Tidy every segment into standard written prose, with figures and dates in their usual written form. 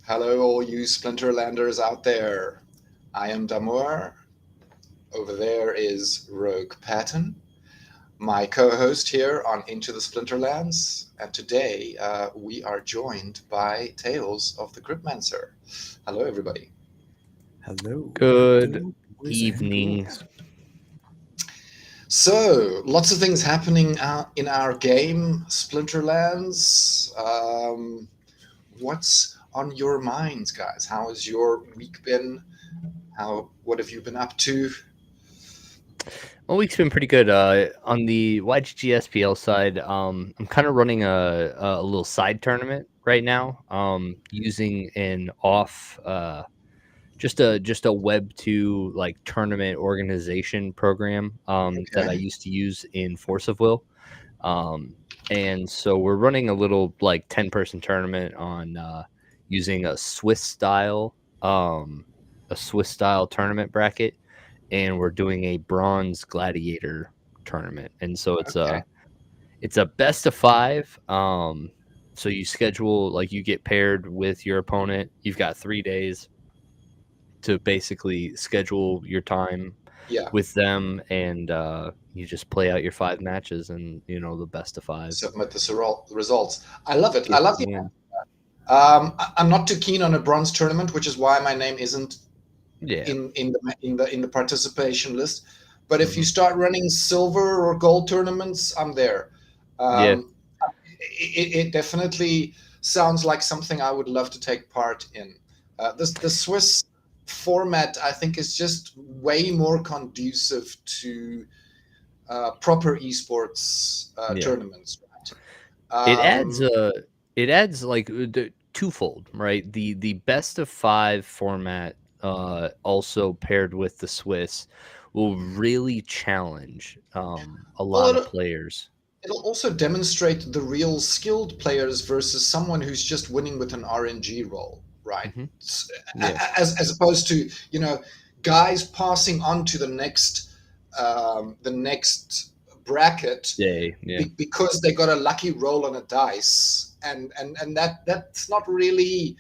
Hello, all you Splinterlanders out there. I am Damour. Over there is RoguePatton, my co-host here on Into the Splinterlands. And today we are joined by Tales of the Cryptmancer. Hello, everybody. Hello. Good boys and evening. girls. So, lots of things happening in our game, Splinterlands. What's on your minds, guys? How has your week been? What have you been up to? My week's been pretty good. On the YGG SPL side, I'm kind of running a little side tournament right now. Using an off, just a Web 2 like tournament organization program. That I Okay. used to use in Force of Will. Um, and so we're running a little like 10-person tournament on using a Swiss style tournament bracket, and we're doing a bronze gladiator tournament. And so Okay. it's a best of 5. So you schedule, like, you get paired with your opponent. You've got 3 days to basically schedule your time Yeah. with them, and you just play out your 5 matches, and the best of 5 Submit the results. I love it. I gets love the the. win. I'm not too keen on a bronze tournament, which is why my name isn't Yeah. in the participation list. But if you Hmm. start running silver or gold tournaments, I'm there. Yeah. Um, it definitely sounds like something I would love to take part in. The Swiss format, I think, is just way more conducive to proper esports Yeah. tournaments, right? It adds Um, like the twofold, right? The best of 5 format, also paired with the Swiss, will really challenge a well, lot of players. it'll also demonstrate the real skilled players versus someone who's just winning with an RNG roll, right? Hmm. Yeah. As opposed to guys passing on to the next bracket Day. Yeah. because they got a lucky roll on a dice, and that's not really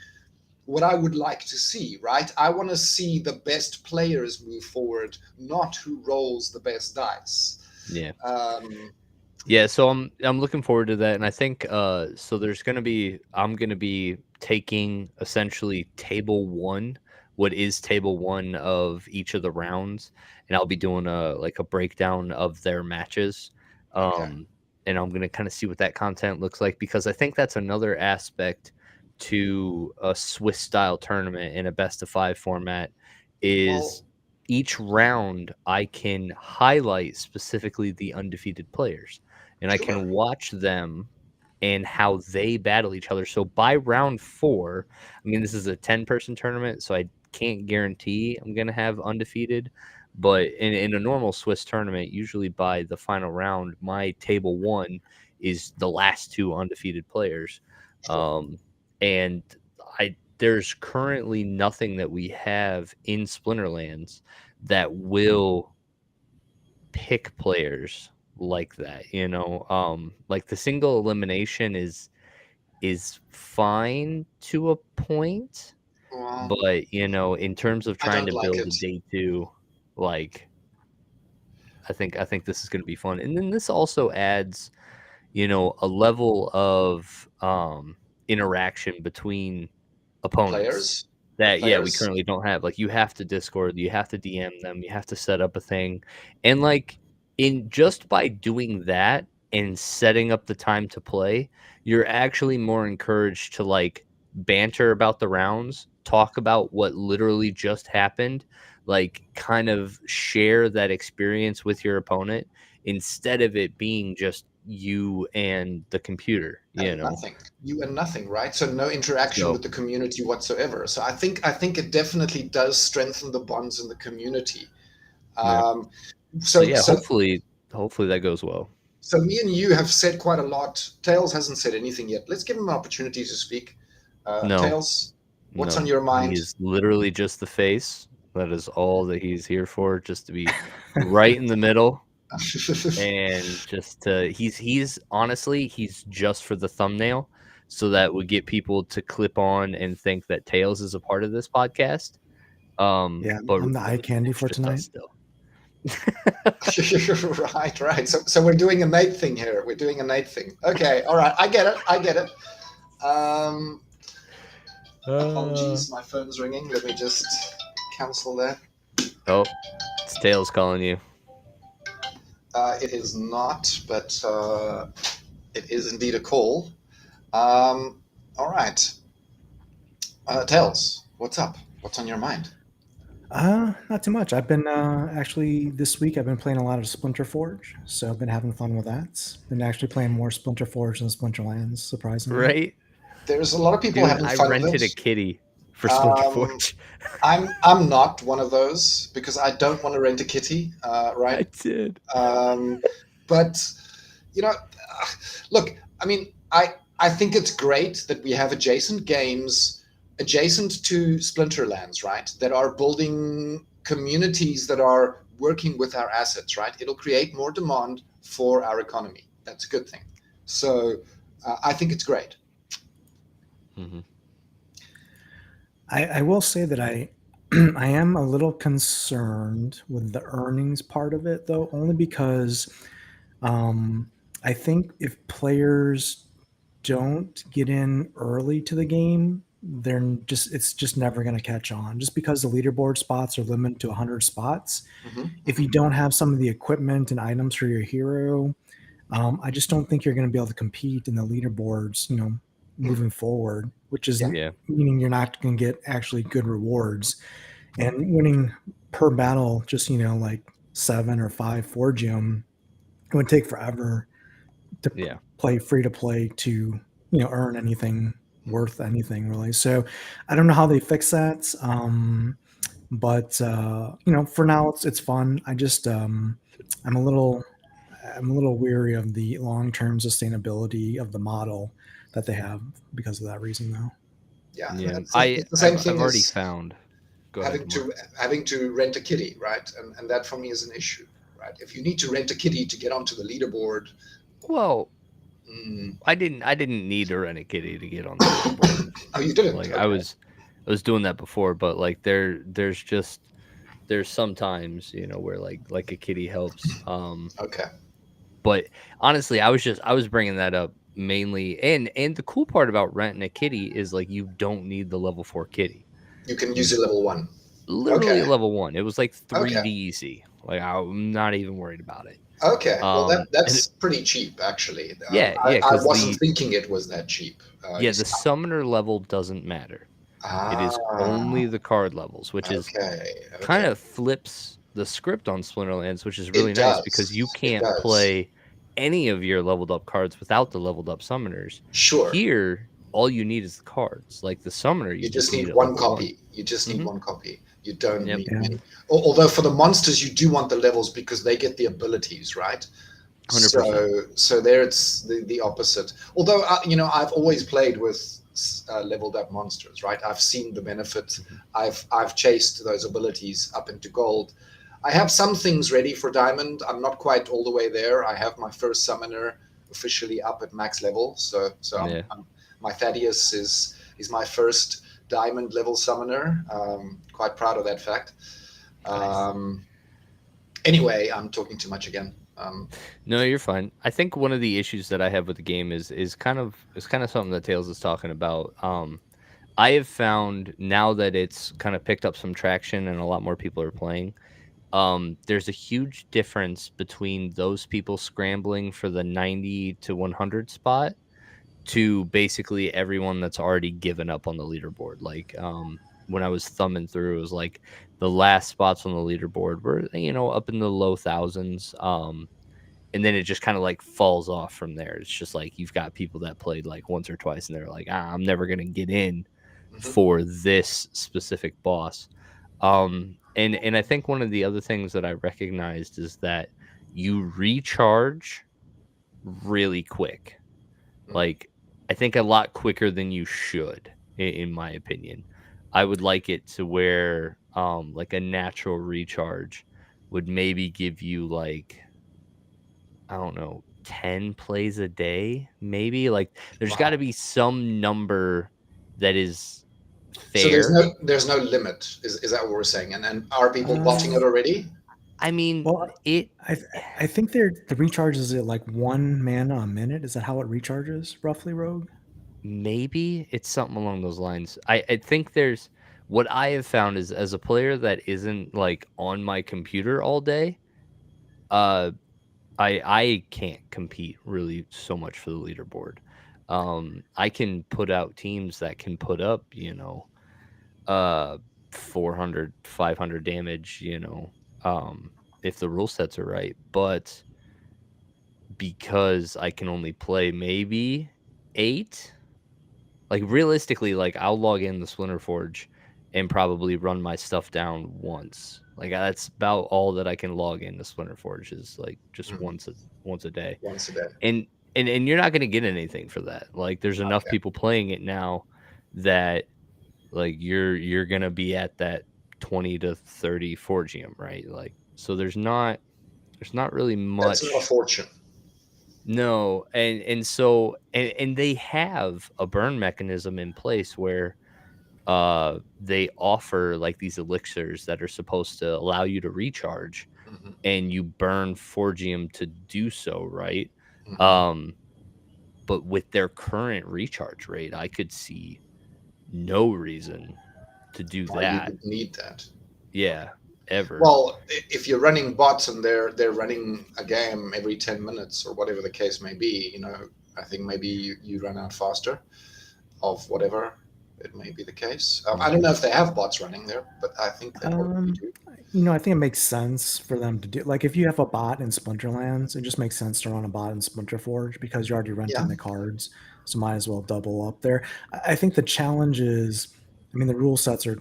what I would like to see, right? I want to see the best players move forward, not who rolls the best dice. Yeah. Um, Yeah, so I'm looking forward to that, and I think so. I'm gonna be taking essentially table one, what is table one of each of the rounds, and I'll be doing a breakdown of their matches, okay. um, and I'm gonna kind of see what that content looks like, because I think that's another aspect to a Swiss style tournament in a best of 5 format is Well, each round I can highlight specifically the undefeated players, and I sure. can watch them and how they battle each other. So by round 4, I mean, this is a 10-person tournament, so I can't guarantee I'm going to have undefeated. But in a normal Swiss tournament, usually by the final round, my table one is the last 2 undefeated players. Sure. Um, and there's currently nothing that we have in Splinterlands that will pick players like that, like the single elimination is fine to a point, Well, but in terms of I trying don't to like build a it. day 2, like, I think this is going to be fun. And then this also adds a level of interaction between opponents Players, the that, yeah, we players. currently don't have. Like, you have to Discord, you have to DM them, you have to set up a thing. And like, in just by doing that and setting up the time to play, you're actually more encouraged to like banter about the rounds, talk about what literally just happened, like kind of share that experience with your opponent, instead of it being just you and the computer, And nothing, you and nothing, right? So no interaction So with the community whatsoever. So I think it definitely does strengthen the bonds in the community. yeah. Um, So so yeah, so hopefully that goes well. so me and you have said quite a lot. Tails hasn't said anything yet. Let's give him an opportunity to speak. No, Tails, what's on no. your He mind? is literally just the face. That is all that he's here for, just to be right in the middle, and just to he's honestly, he's just for the thumbnail, so that would get people to clip on and think that Tails is a part of this podcast. Yeah, But I'm the eye candy it's for just us tonight. still. Right. So we're doing a night thing here. We're doing a night thing. Okay. All right. I get it. Apologies, my phone's ringing. Let me just cancel that. Oh, it's Tails calling you. It is not, but it is indeed a call. All right. Tails, what's up? What's on your mind? Not too much. I've been actually this week. I've been playing a lot of Splinter Forge, so I've been having fun with that. Been actually playing more Splinter Forge than Splinterlands, surprisingly. Right? There's a lot of people Dude, having I fun with rented a it. kitty for Splinter Um, Forge. I'm not one of those because I don't want to rent a kitty, I right? did. But you know, look, I mean, I think it's great that we have adjacent games adjacent to Splinterlands, right? That are building communities that are working with our assets, right? It'll create more demand for our economy. That's a good thing. So I think it's great. Mhm. I will say that I I am a little concerned with the earnings part of it, though, only because I think if players don't get in early to the game, it's just never going to catch on. Just because the leaderboard spots are limited to 100 spots, if you don't have some of the equipment and items for your hero, I just don't think you're going to be able to compete in the leaderboards, moving forward, which is Yeah. meaning you're not going to get actually good rewards. And winning per battle, just, like 7 or 5 Forgium, it would take forever to Yeah. play free to play to, earn anything worth anything really. So I don't know how they fix that. But for now it's fun. I just I'm a little I'm a little weary of the long-term sustainability of the model that they have because of that reason, though. Yeah, and Yeah. it's the same I've thing already as found. Go ahead, having Damour. to rent a kitty, right? And that for me is an issue, right? If you need to rent a kitty to get onto the leaderboard, Well, mm, I didn't need to rent a kitty to get on the leaderboard. oh, you didn't. Like Okay. I was doing that before, but like there's sometimes, where like a kitty helps. Okay. But honestly, I was bringing that up mainly, and the cool part about renting a kitty is like you don't need the level 4 kitty. You can You use a level 1. literally Okay. a level 1. It was like 3D Okay. easy. Like I'm not even worried about it. Okay. Well, And that's pretty cheap, actually. yeah, I because wasn't thinking it was that cheap. You the see. summoner level doesn't matter. It is Ah. only the card levels, which is Okay. kind Okay. of flips the script on Splinterlands, which is really It nice because you does. It can't does. play any of your leveled up cards without the leveled up summoners. Sure. Here, all you need is the cards. Like the summoner, you You just just need need at one level 1. copy. You just need Mm-hmm. one copy. You don't Yep. need Yeah. many. Although for the monsters, you do want the levels because they get the abilities, right? 100%. So there it's the opposite. Although I've always played with leveled up monsters, right? I've seen the benefit. Mhm. I've chased those abilities up into gold. I have some things ready for diamond. I'm not quite all the way there. I have my first summoner officially up at max level. So Yeah. my Thaddeus is my first diamond level summoner. Quite proud of that fact. Nice. Anyway, I'm talking too much again. No, you're fine. I think one of the issues that I have with the game is kind of something that Tails is talking about. I have found now that it's kind of picked up some traction and a lot more people are playing. There's a huge difference between those people scrambling for the 90 to 100 spot to basically everyone that's already given up on the leaderboard. Like when I was thumbing through, it was like the last spots on the leaderboard were up in the low thousands. And then it just kind of like falls off from there. It's just like you've got people that played like once or twice and they're like, I'm never gonna get in Mhm. for this specific boss. And I think one of the other things that I recognized is that you recharge really quick. Mhm. Like I think a lot quicker than you should, in my opinion. I would like it to where like a natural recharge would maybe give you like I don't know, 10 plays a day, maybe. Like there's got to Wow. be some number that is So fair. there's no limit. Is that what we're saying? And are people botting it Uh, already? I mean, well, it I I think the recharge is at like 1 mana a minute. Is that how it recharges roughly, Rogue? maybe it's something along those lines. I think there's what I have found is as a player that isn't like on my computer all day, uh I can't compete really so much for the leaderboard. I can put out teams that can put up, uh 400, 500 damage, um if the rule sets are right, but because I can only play maybe 8, like realistically, like I'll log in the Splinter Forge and probably run my stuff down once. Like that's about all that I can log into Splinter Forge is like just Mhm. once a day. Once a day. And and you're not gonna get anything for that. Like there's enough Okay. people playing it now that like you're gonna be at that 20 to 30 Forgium, right? Like so there's not really That's not a much. fortune. No, and so and they have a burn mechanism in place where they offer like these elixirs that are supposed to allow you to recharge Hmm. and you burn Forgium to do so, right? Hmm. Um but with their current recharge rate, I could see no reason to do Why you that. would need that? Yeah, ever. Well, if you're running bots and they're running a game every 10 minutes or whatever the case may be, I think maybe you run out faster of whatever it may be the case. I don't Mhm. know if they have bots running there, but I think they probably Um, do. I think it makes sense for them to do. Like, if you have a bot in Splinterlands, it just makes sense to run a bot in Splinterforge because you're already Yeah, renting the cards, so might as well double up there. I think the challenge is, the rule sets are,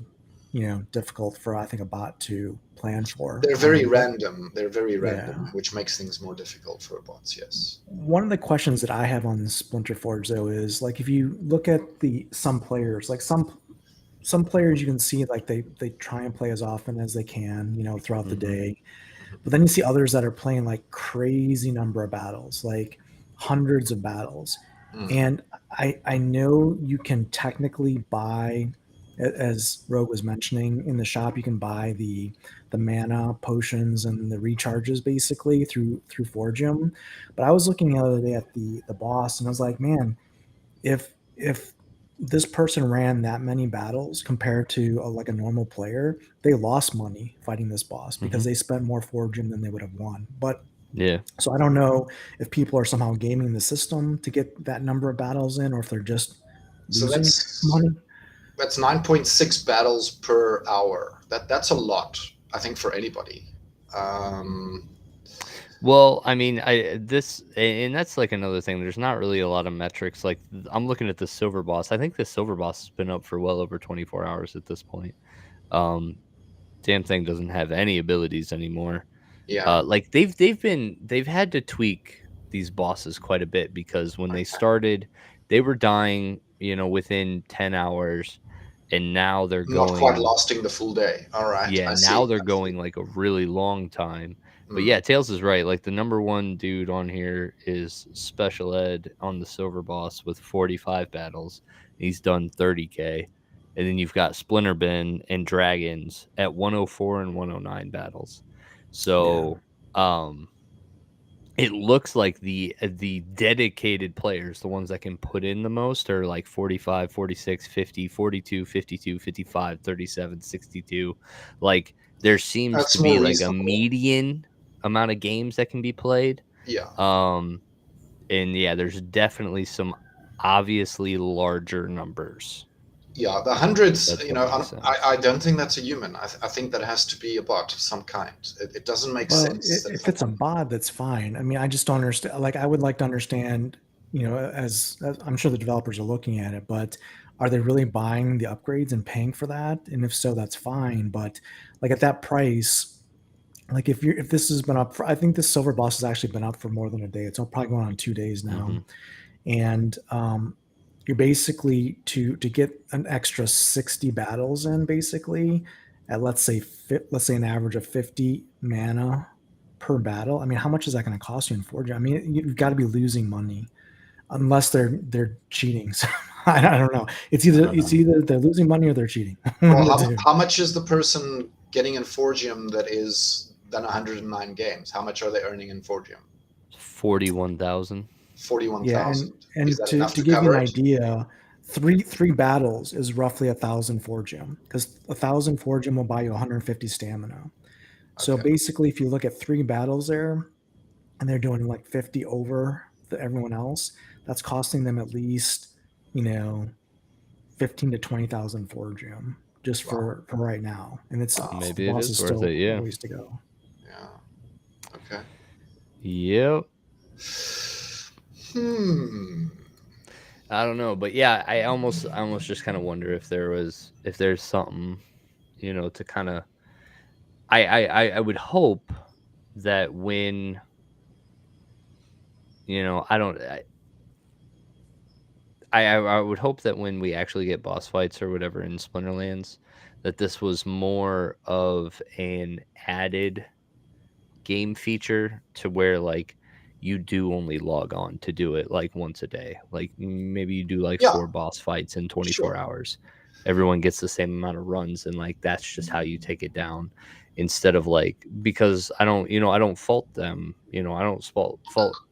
difficult for I think a bot to plan for. they're very But random. They're very yeah, random, which makes things more difficult for bots. Yes. one of the questions that I have on Splinterforge though is like if you look at the some players, like some players you can see like they try and play as often as they can, throughout the Mhm. day. But then you see others that are playing like crazy number of battles, like hundreds of battles. Mm. And I know you can technically buy, as Rogue was mentioning, in the shop you can buy the mana potions and the recharges basically through Forgium. But I was looking the other day at the boss and I was like, man, if this person ran that many battles compared to like a normal player, they lost money fighting this boss because Mhm. they spent more forging than they would have won. But Yeah. so I don't know if people are somehow gaming the system to get that number of battles in, or if they're just So losing that's money. that's 9.6 battles per hour. That's a lot, I think, for anybody. Um, Well, I mean, and that's like another thing. There's not really a lot of metrics. Like I'm looking at the silver boss. I think the silver boss has been up for well over 24 hours at this point. Um, damn thing doesn't have any abilities anymore. yeah. Like they've had to tweak these bosses quite a bit because when they started, they were dying, within 10 hours, and now they're Not quite going. lasting the full day. All right, Yeah, I now see. they're I see. going like a really long time. But Mm. yeah, Tails is right. Like the number one dude on here is Special Ed on the Silver Boss with 45 battles. He's done 30K. And then you've got Splinter Bin and Dragons at 104 and 109 battles. Yeah, So, um it looks like the dedicated players, the ones that can put in the most are like 45, 46, 50, 42, 52, 55, 37, 62. Like there seems That's to more be like a reasonable. median amount of games that can be played. Yeah. Um and yeah, there's definitely some obviously larger numbers. Yeah, the hundreds, That makes I sense. don't think that's a human. I think that has to be a bot of some kind. It doesn't make well, sense that if it's a someone. bot, that's fine. I just don't understand. Like, I would like to understand, as I'm sure the developers are looking at it, but are they really buying the upgrades and paying for that? And if so, that's fine. But like at that price, like if this has been up for, I think this silver boss has actually been up for more than a day. It's probably going on 2 days now, Mhm. and you're basically to get an extra 60 battles in basically at let's say an average of 50 mana per battle. I mean, how much is that going to cost you in 4G? I mean, you've got to be losing money unless they're cheating. So I don't know. It's either they're losing money or they're cheating. Well, how much is the person getting in Forgium that is then 109 games? How much are they earning in Forgium? 41,000. 41,000. And Is that enough to to give you cover an it? idea, three battles is roughly 1,000 Forgium, because 1,000 Forgium will buy you 150 stamina. So Okay. basically, if you look at 3 battles there, and they're doing like 50 over everyone else, that's costing them at least, 15 to 20,000 Forgium just for right now. And it's Wow. the Maybe it boss is is worth still it, yeah. a ways to go. Yeah. Okay. Yep. Hmm. I don't know, but yeah, I almost just kind of wonder if there's something, to kind of. I would hope that when, I don't. I would hope that when we actually get boss fights or whatever in Splinterlands, that this was more of an added game feature to where like you do only log on to do it like once a day. Like maybe you do like Yeah. 4 boss fights in 24 Sure. hours. Everyone gets the same amount of runs, and like that's just how you take it down, instead of like, because I don't fault them, I don't fault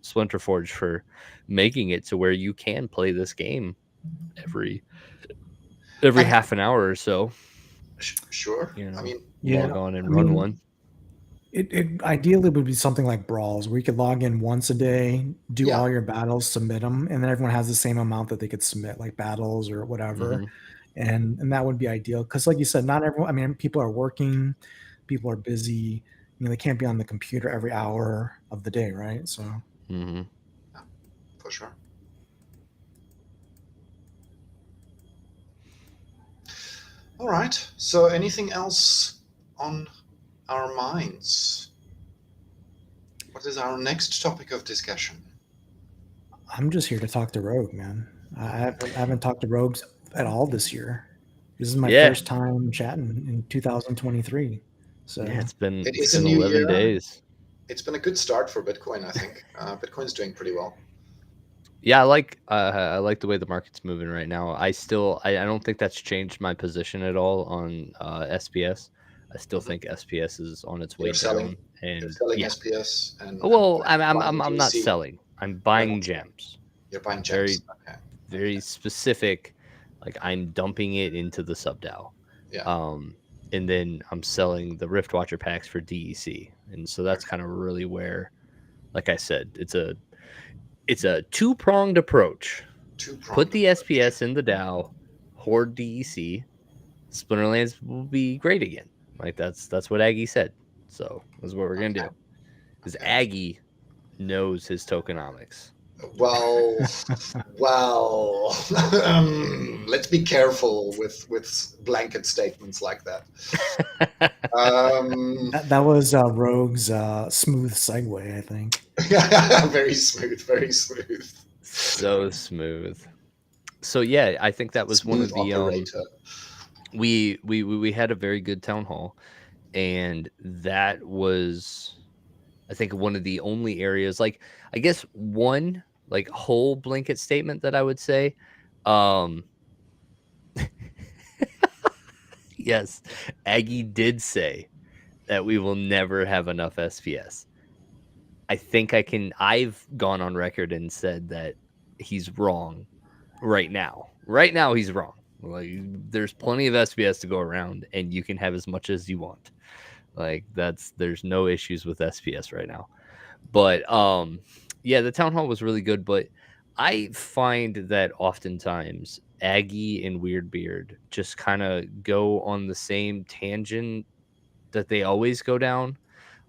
Splinterforge for making it to where you can play this game every And half an hour or so, sure. I mean, Yeah, log on and I run mean, one. it ideally would be something like Brawls, where you could log in once a day, do yeah. all your battles, submit them, and then everyone has the same amount that they could submit, like battles or whatever. Mhm. And that would be ideal, because like you said, not everyone, I mean, people are working, people are busy, they can't be on the computer every hour of the day, right? So Mhm. For sure. All right. So anything else on our minds? What is our next topic of discussion? I'm just here to talk to Rogue, man. I haven't talked to Rogues at all this year. This is my Yeah. first time chatting in 2023. So Yeah, it's been It is a new 11 year. days. It's been a good start for Bitcoin, I think. Bitcoin's doing pretty well. Yeah, I like the way the market's moving right now. I don't think that's changed my position at all on SPS. I still Mhm. think SPS is on its way You're selling. down, You're and selling yeah. SPS and Well, buying I'm not DC. selling. I'm You're buying not selling. gems. You're buying Very gems. Okay. very specific. Like I'm dumping it into the subDAO. Yeah. And then I'm selling the Rift Watcher packs for DEC. And so that's Okay. kind of really where, like I said, it's a two-pronged approach. Put Two-pronged the approach. SPS in the DAO, hoard DEC, Splinterlands will be great again. Like that's what Aggie said. So that's what we're gonna Okay. do. Because Okay. Aggie knows his tokenomics. Well, let's be careful with blanket statements like that. that was Rogue's smooth segue, I think. Very smooth, very smooth. So smooth. So yeah, I think that was one Smooth of the operator. we had a very good town hall, and that was, I think, one of the only areas, like I guess one like whole blanket statement that I would say. Um yes, Aggie did say that we will never have enough SPS. I think I've gone on record and said that he's wrong right now. Right now he's wrong. Like there's plenty of SPS to go around and you can have as much as you want. Like there's no issues with SPS right now. But yeah, the town hall was really good, but I find that oftentimes Aggie and Weirdbeard just kind of go on the same tangent that they always go down.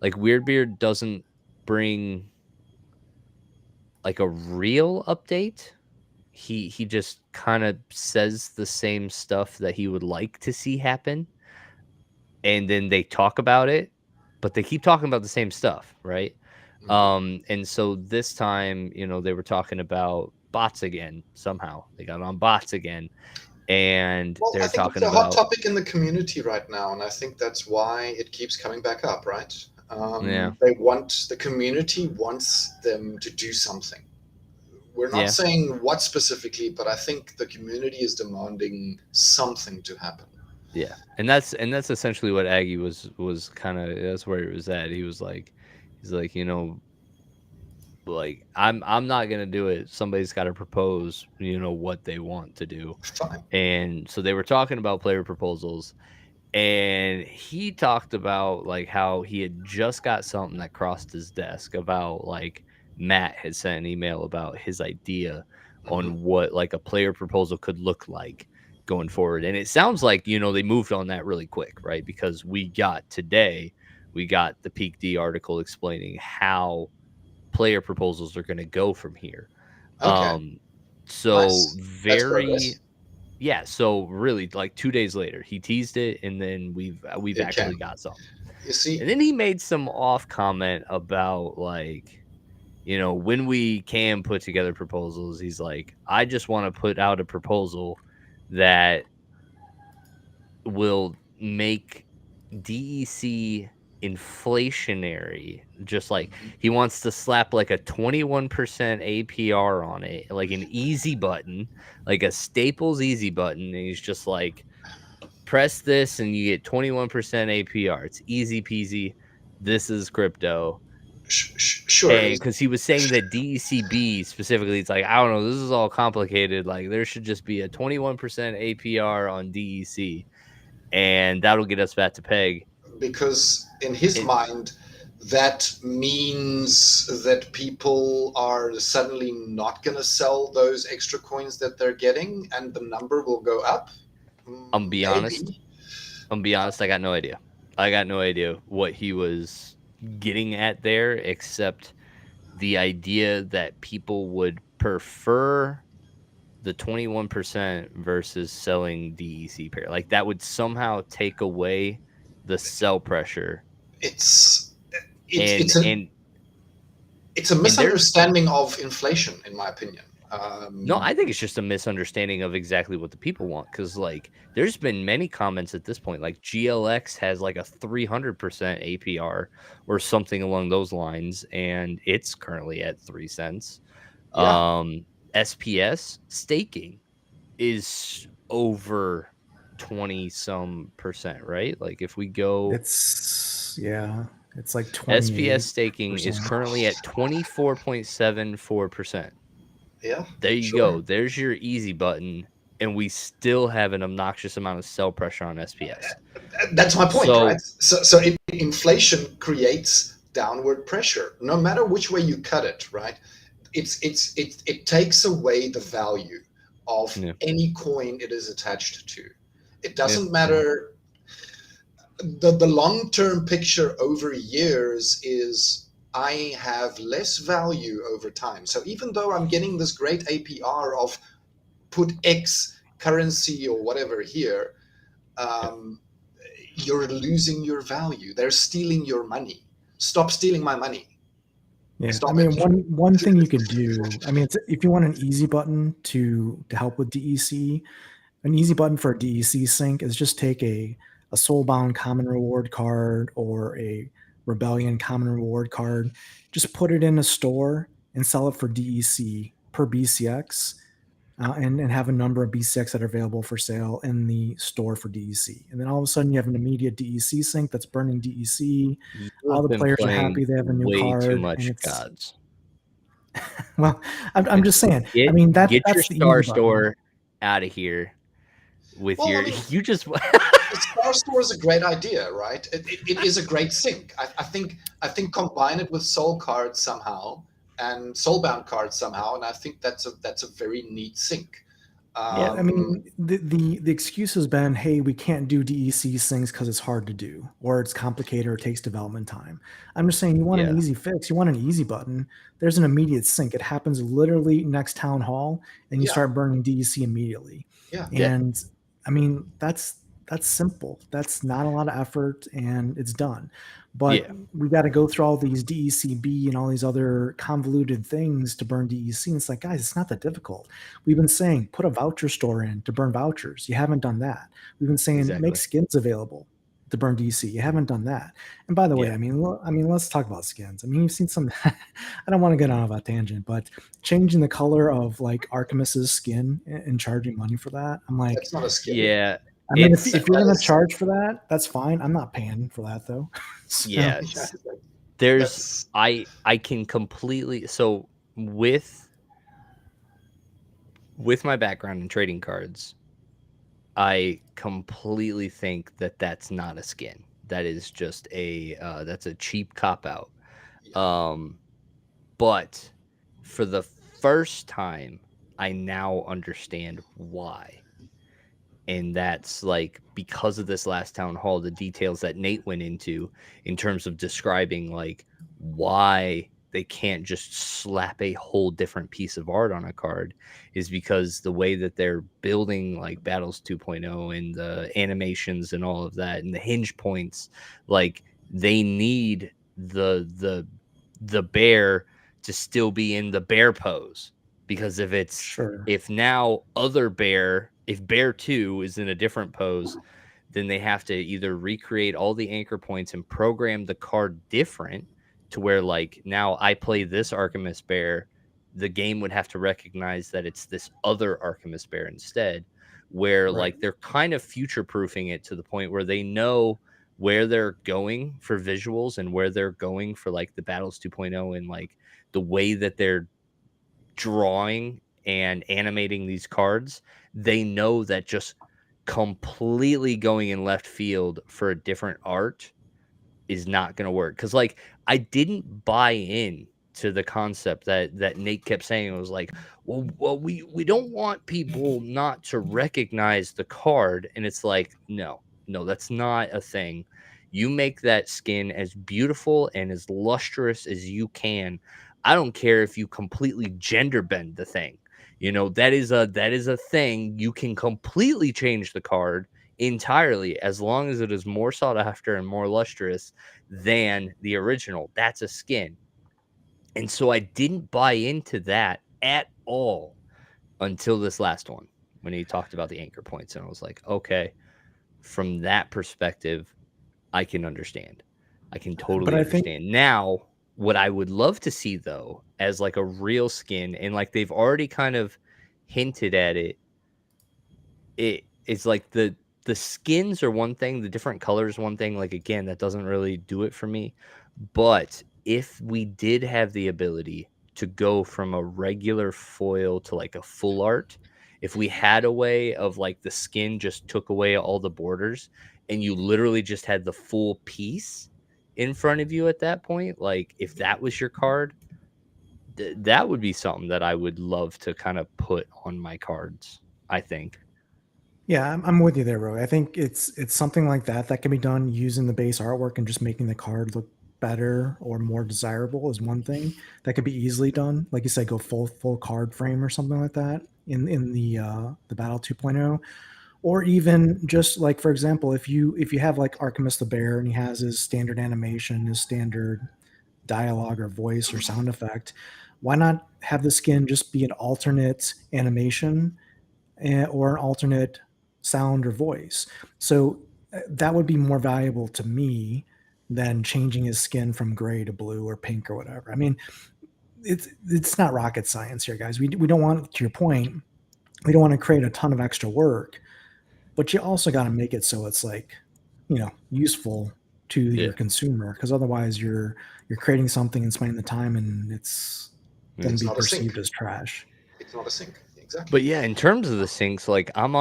Like Weirdbeard doesn't bring like a real update. He just kind of says the same stuff that he would like to see happen, and then they talk about it, but they keep talking about the same stuff, right? And so this time, they were talking about bots again. Somehow they got on bots again, and Well, I they're think it's talking a hot about, topic in the community right now, and I think that's why it keeps coming back up, right? Yeah. The community wants them to do something. We're not Yeah. saying what specifically, but I think the community is demanding something to happen. Yeah. And that's essentially what Aggie was kind of, that's where he was at. He's like, like I'm not gonna do it. Somebody's got to propose, what they want to do. Fine. And so they were talking about player proposals, and he talked about like how he had just got something that crossed his desk about like Matt had sent an email about his idea Hmm. on what like a player proposal could look like going forward. And it sounds like, they moved on that really quick, right? Because we got the Peak D article explaining how player proposals are going to go from here. Okay. Um, so Nice. That's very, progress. yeah. So really, like 2 days later, he teased it, and then we've It actually can. got some. You see, And then he made some off comment about like, when we can put together proposals, he's like, I just want to put out a proposal that will make DEC inflationary. Just like he wants to slap like a 21% APR on it, like an easy button, like a Staples easy button. And he's just like, press this and you get 21% APR. It's easy peasy. This is crypto. sure. And because he was saying that DECB specifically, it's like, I don't know, this is all complicated. Like, there should just be a 21% APR on DEC, and that'll get us back to peg. Because in his It, mind, that means that people are suddenly not going to sell those extra coins that they're getting, and the number will go up. I'm be honest. Maybe. I'm be honest. I got no idea. I got no idea what he was getting at there, except the idea that people would prefer the 21% versus selling DEC pair. Like that would somehow take away the sell pressure. It's it's And it's a and it's a and there's misunderstanding of inflation, in my opinion. no, I think it's just a misunderstanding of exactly what the people want. Cause like there's been many comments at this point, like GLX has like a 300% APR or something along those lines, and it's currently at 3 cents. Yeah, SPS staking is over 20 some percent, right? Like if we go, It's like SPS 28%. staking is currently at 24.74%. yeah, There you sure. go. There's your easy button. And we still have an obnoxious amount of sell pressure on SPS. That's my point, right? So, So inflation creates downward pressure, no matter which way you cut it, right? It takes away the value of yeah, any coin it is attached to. It yeah, doesn't matter. The long term picture over years is I have less value over time. So even though I'm getting this great APR of put X currency or whatever here, yeah, um, you're losing your value. They're stealing your money. Stop stealing my money. Yeah, I Stop mean, it. one thing you could do, I mean, if you want an easy button to help with DEC, an easy button for a DEC sync is just take a soulbound common reward card or a rebellion common reward card, just put it in a store and sell it for DEC per BCX, and have a number of BCX that are available for sale in the store for DEC. And then all of a sudden you have an immediate DEC sync that's burning DEC. you All have the been players are playing happy they have a new way too card, and much it's gods. well, I'm just saying. I Get mean, get your that's the Star easy button. Store out of here with Well, your I mean, you just the Star Store is a great idea, right? It is a great sync. I think combine it with Soul cards somehow and Soulbound cards somehow, and I think that's a very neat sync. Yeah, I Um, mean, the excuse has been, hey, we can't do DEC things because it's hard to do, or it's complicated, or it takes development time. I'm just saying, you want an yeah, easy fix, you want an easy button. There's an immediate sync. It happens literally next town hall, and you yeah, start burning DEC immediately. yeah. yeah, And I mean, that's simple. That's not a lot of effort, and it's done. But yeah, we got to go through all these DECB and all these other convoluted things to burn DEC. And it's like, guys, it's not that difficult. We've been saying put a voucher store in to burn vouchers. You haven't done that. We've been saying make exactly. skins available. to burn DC. You haven't done that. And by the way, Yeah. I mean, let's talk about skins. I mean, you've seen some. I don't want to get on a tangent, but changing the color of like Artemis's skin and charging money for that, I'm like, That's not a skin. Yeah. I mean, It's if you're That gonna is- charge for that, that's fine. I'm not paying for that though. So, yeah. Yeah, There's that's I can completely so with my background in trading cards, I completely think that that's not a skin. That is just that's a cheap cop out. Um, but for the first time, I now understand why. And that's like because of this last town hall, the details that Nate went into in terms of describing like why they can't just slap a whole different piece of art on a card is because the way that they're building like Battles 2.0 and the animations and all of that and the hinge points, like they need the bear to still be in the bear pose, because sure. if bear 2 is in a different pose, then they have to either recreate all the anchor points and program the card different to where like now I play this Artemis bear, the game would have to recognize that it's this other Artemis bear instead, where Right. like they're kind of future proofing it to the point where they know where they're going for visuals and where they're going for like the Battles 2.0 and like the way that they're drawing and animating these cards. They know that just completely going in left field for a different art is not going to work. Because like I didn't buy in to the concept that Nate kept saying. It was like, well, we don't want people not to recognize the card, and it's like, no, that's not a thing. You make that skin as beautiful and as lustrous as you can. I don't care if you completely gender bend the thing. That is a thing. You can completely change the card entirely as long as it is more sought after and more lustrous than the original. That's a skin. And so I didn't buy into that at all until this last one when he talked about the anchor points. And I was like, okay, from that perspective, I can understand. I can But totally I think understand. Now, what I would love to see though, as like a real skin, and like they've already kind of hinted at it, it's like the skins are one thing, the different colors one thing. Like again, that doesn't really do it for me. But if we did have the ability to go from a regular foil to like a full art, if we had a way of like the skin just took away all the borders and you literally just had the full piece in front of you at that point, like if that was your card, that would be something that I would love to kind of put on my cards, I think. yeah, I'm with you there, Roy. I think it's something like that can be done using the base artwork and just making the card look better or more desirable is one thing that could be easily done. Like you said, go full card frame or something like that in the Battle 2.0. Or even just like for example, if you have like Artemis the Bear and he has his standard animation, his standard dialogue or voice or sound effect, why not have the skin just be an alternate animation or an alternate sound or voice? So that would be more valuable to me than changing his skin from gray to blue or pink or whatever. I mean, it's not rocket science here, guys. We don't want, to your point, we don't want to create a ton of extra work, but you also got to make it so it's like, useful to Yeah. your consumer, because otherwise you're creating something and spending the time and it's going It's to be not a sync. perceived as trash. It's not a sync. Exactly. But yeah, in terms of the syncs, like I'm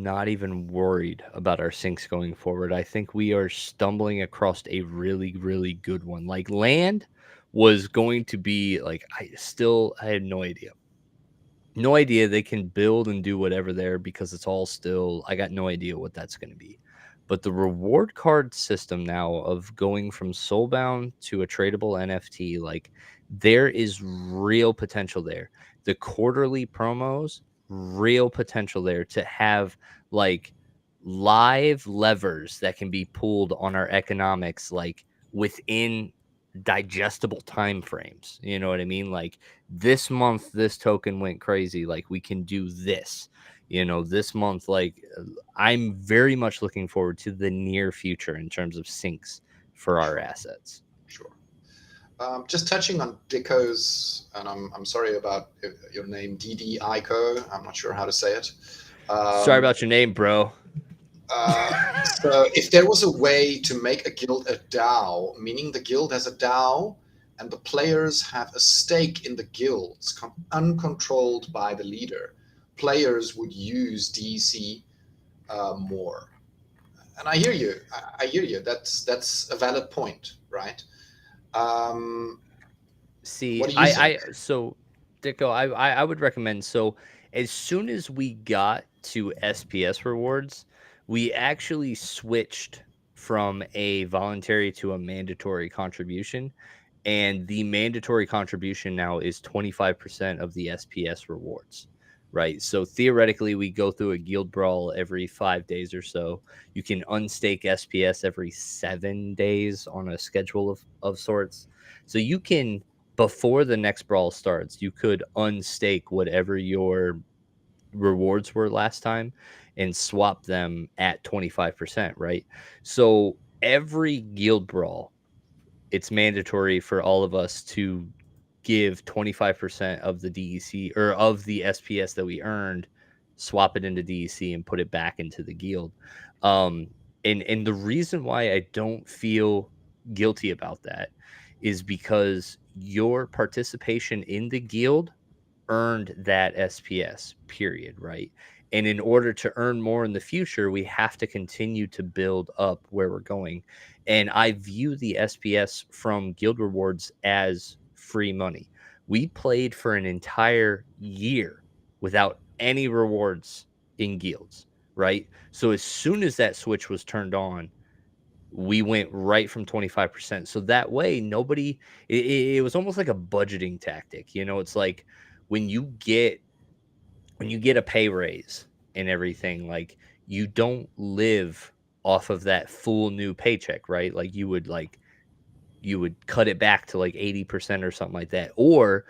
not even worried about our syncs going forward. I think we are stumbling across a really, really good one. Like land was going to be like I had no idea. No idea they can build and do whatever there because it's all still I got no idea what that's going to be. But the reward card system now of going from soulbound to a tradable NFT, like there is real potential there. The quarterly promos, real potential there to have like live levers that can be pulled on our economics, like within digestible time frames. You know what I mean? Like this month, this token went crazy. Like we can do this. This month, like I'm very much looking forward to the near future in terms of syncs for our assets. Sure. Just touching on Dicko's, and I'm sorry about your name, DD Ico. I'm not sure how to say it. Sorry about your name, bro. So if there was a way to make a guild a DAO, meaning the guild has a DAO and the players have a stake in the guilds, uncontrolled by the leader, players would use DEC more. And I hear you. I hear you. That's a valid point, right? See, What do you think? so Dicko, I would recommend. So as soon as we got to SPS rewards, we actually switched from a voluntary to a mandatory contribution. And the mandatory contribution now is 25% of the SPS rewards, right? So theoretically, we go through a guild brawl every 5 days or so. You can unstake SPS every 7 days on a schedule of sorts. So you can, before the next brawl starts, you could unstake whatever your rewards were last time and swap them at 25%, right? So every guild brawl, it's mandatory for all of us to give 25% of the DEC or of the SPS that we earned, swap it into DEC and put it back into the guild. Um, and the reason why I don't feel guilty about that is because your participation in the guild earned that SPS, period, right? And in order to earn more in the future, we have to continue to build up where we're going. And I view the SPS from Guild Rewards as free money. We played for an entire year without any rewards in guilds, right? So as soon as that switch was turned on, we went right from 25%. So that way, nobody, it was almost like a budgeting tactic. It's like when you get a pay raise and everything, like you don't live off of that full new paycheck, right? Like you would cut it back to like 80% or something like that. Or,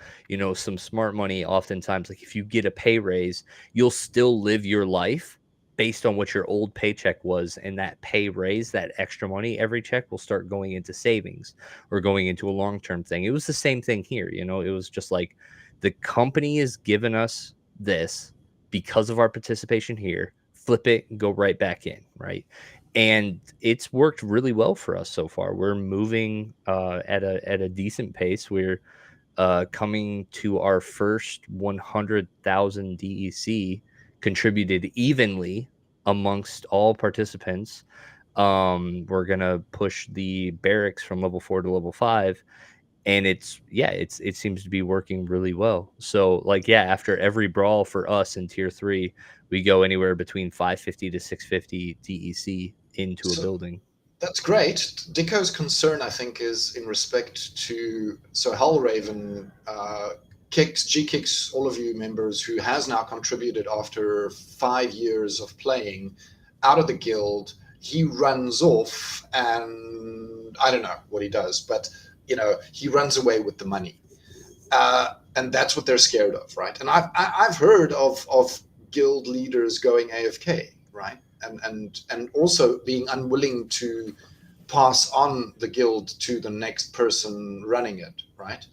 some smart money, oftentimes, like if you get a pay raise, you'll still live your life based on what your old paycheck was. And that pay raise, that extra money, every check will start going into savings or going into a long term thing. It was the same thing here. It was just like the company has given us this because of our participation here. Flip it and go right back in, right? And it's worked really well for us so far. We're moving at a decent pace. We're coming to our first 100,000 DEC contributed evenly amongst all participants. We're gonna push the barracks from level 4 to level 5, and it seems to be working really well. So like after every brawl for us in tier 3, we go anywhere between 550 to 650 DEC into a So building. that's great. Dicko's concern, I think, is in respect to Hellraven kicks all of you members who has now contributed after 5 years of playing out of the guild. He runs off, and I don't know what he does, but he runs away with the money, and that's what they're scared of, right? And I've heard of guild leaders going AFK, right? And also being unwilling to pass on the guild to the next person running it, right?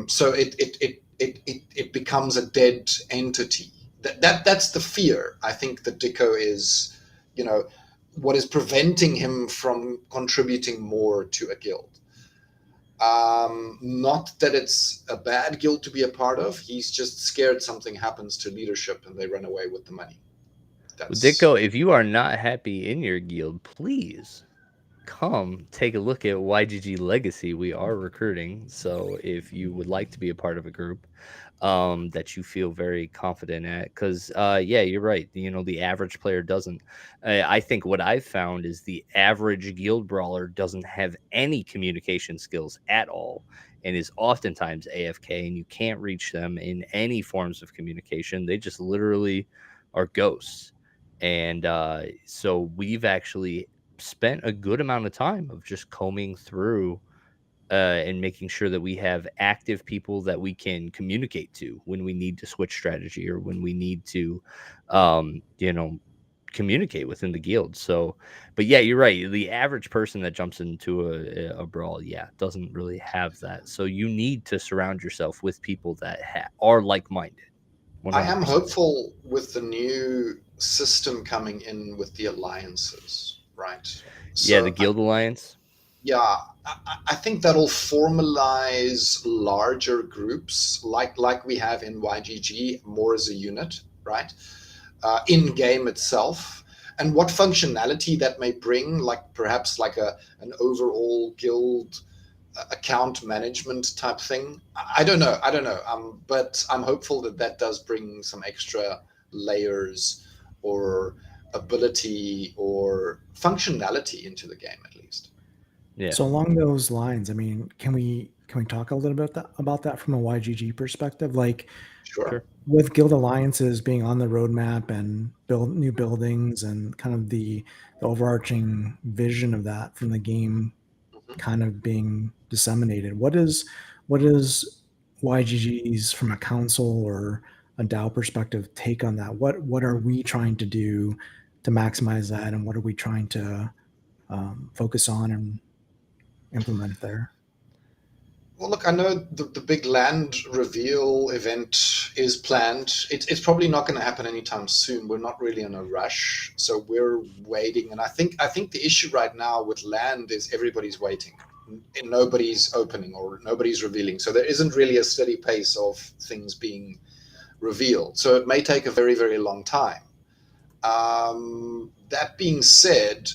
So it becomes a dead entity. That's the fear, I think, that Dicko is, what is preventing him from contributing more to a guild. Not that it's a bad guild to be a part of. He's just scared something happens to leadership and they run away with the money. Dicko, if you are not happy in your guild, please come take a look at YGG Legacy. We are recruiting, so if you would like to be a part of a group that you feel very confident at, because you're right, the average player doesn't. I think what I've found is the average guild brawler doesn't have any communication skills at all and is oftentimes AFK, and you can't reach them in any forms of communication. They just literally are ghosts. And so we've actually spent a good amount of time of just combing through and making sure that we have active people that we can communicate to when we need to switch strategy or when we need to, you know, communicate within the guild. So, but yeah, you're right. The average person that jumps into a brawl, yeah, doesn't really have that. So you need to surround yourself with people that are like minded. I am 100%. hopeful with the new system coming in with the alliances, right? Yeah, the So guild alliance. yeah, I think that'll formalize larger groups like we have in YGG, more as a unit, right? In game itself, and what functionality that may bring, like perhaps like an overall guild account management type thing. I don't know. I don't know. But I'm hopeful that that does bring some extra layers or ability or functionality into the game at least. Yeah. So along those lines, I mean, can we talk a little bit about that from a YGG perspective? Like Sure. Sure. with guild alliances being on the roadmap and build new buildings and kind of the overarching vision of that from the game Mhm. kind of being disseminated. What is YGG's from a council or a DAO perspective take on that? What are we trying to do to maximize that, and what are we trying to focus on and implement there? Well, look, I know the big land reveal event is planned. It's probably not going to happen anytime soon. We're not really in a rush, so we're waiting. And I think the issue right now with land is everybody's waiting. Nobody's opening or nobody's revealing. So there isn't really a steady pace of things being revealed. So it may take a very, very long time. That being said,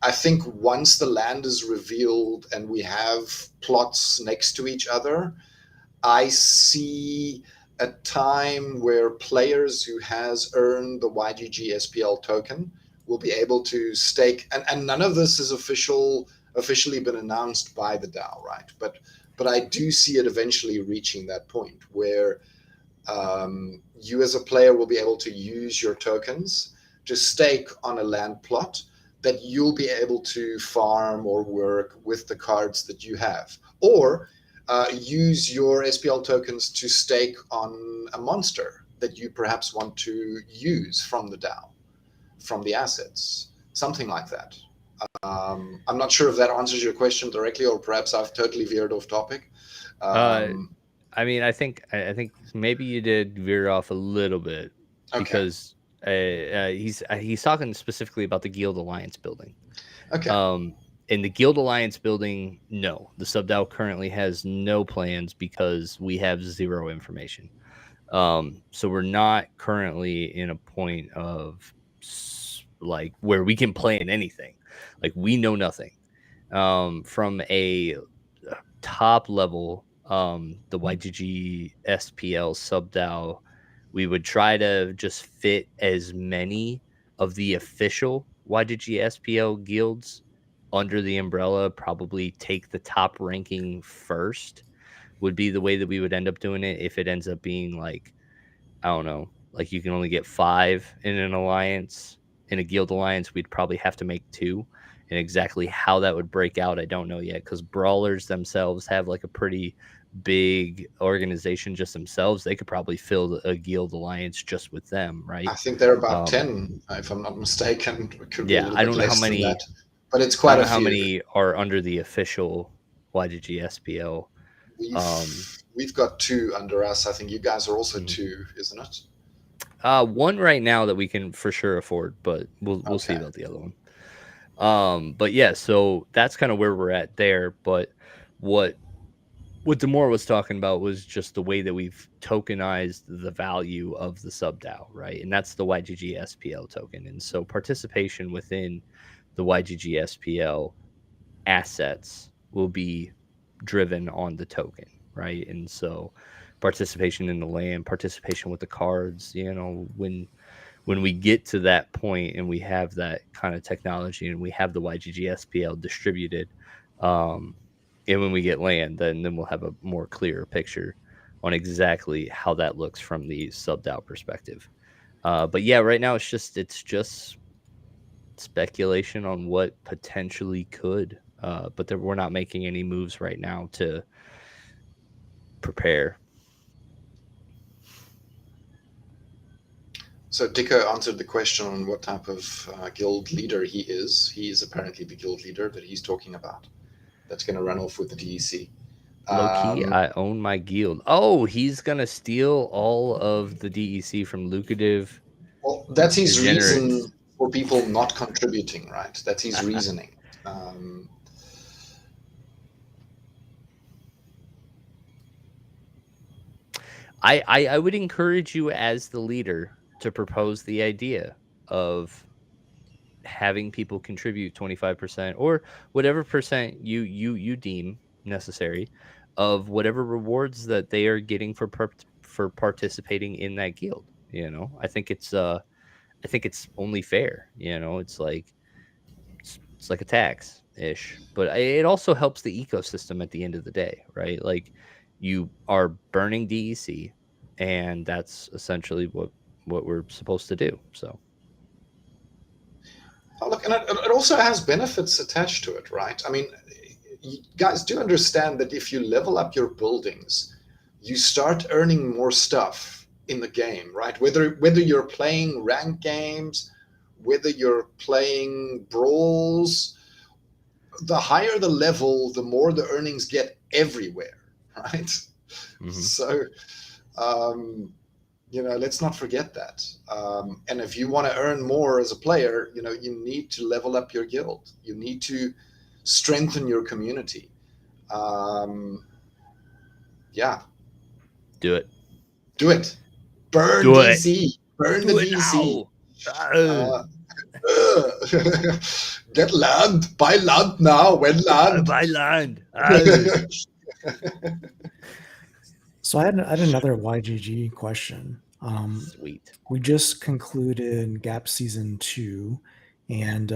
I think once the land is revealed and we have plots next to each other, I see a time where players who has earned the YGG SPL token will be able to stake, and none of this is officially been announced by the DAO, right? But I do see it eventually reaching that point where you as a player will be able to use your tokens to stake on a land plot that you'll be able to farm or work with the cards that you have, or use your SPL tokens to stake on a monster that you perhaps want to use from the DAO, from the assets, something like that. I'm not sure if that answers your question directly, or perhaps I've totally veered off topic. Uh, Um, I mean, I think maybe you did veer off a little bit okay, because he's talking specifically about the Guild Alliance building. okay. Um, in the Guild Alliance building, no, the subDAO currently has no plans because we have zero information. So we're not currently in a point of like where we can plan anything. Like we know nothing. From a top level, the YGG SPL subDAO, we would try to just fit as many of the official YGG SPL guilds under the umbrella, probably take the top ranking first, would be the way that we would end up doing it. If it ends up being like, I don't know, like you can only get 5 in an alliance, in a guild alliance, we'd probably have to make 2. And exactly how that would break out, I don't know yet, because brawlers themselves have like a pretty big organization just themselves. They could probably fill a guild alliance just with them, I right? think they're about Um, 10, if I'm not mistaken. It could be a yeah, little I bit don't know how less than that, many. but it's I quite don't a know how few. many are under the official YGG SPL. Um, We've got 2 under us. I think you guys are also mhm. 2, isn't it? One right now that we can for sure afford, but we'll see Okay. about the other one. But yeah, so that's kind of where we're at there. But what Damour was talking about was just the way that we've tokenized the value of the subDAO, right? And that's the YGG SPL token. And so participation within the YGG SPL assets will be driven on the token, right? And so participation in the land, participation with the cards, when we get to that point and we have that kind of technology and we have the YGG SPL distributed, um, and when we get land, then we'll have a more clearer picture on exactly how that looks from the sub-DAO perspective. But yeah, right now it's just speculation on what potentially could but we're not making any moves right now to prepare. So Dicko answered the question on what type of guild leader he is. He is apparently the guild leader that he's talking about. That's going to run off with the DEC. Low key, I own my guild. Oh, he's gonna steal all of the DEC from lucrative. Well, that's his degenerates. reason for people not contributing, right? That's his reasoning. I would encourage you as the leader to propose the idea of having people contribute 25% or whatever percent you deem necessary of whatever rewards that they are getting for participating in that guild. You know, I think it's only fair. You know, it's like a tax ish, but it also helps the ecosystem at the end of the day, right? Like you are burning DEC, and that's essentially what we're supposed to do. So. Oh, look, and it also has benefits attached to it, right? I mean, you guys do understand that if you level up your buildings, you start earning more stuff in the game, right? Whether you're playing ranked games, whether you're playing brawls, the higher the level, the more the earnings get everywhere, right? Mhm. So, let's not forget that. And if you want to earn more as a player, you need to level up your guild. You need to strengthen your community. Yeah. Do it. Do it. Burn Do it. DC. Burn Do the it DC. now. Get land. Buy land now. When land. Buy land. So I had another YGG question. Sweet. We just concluded Gap Season 2, and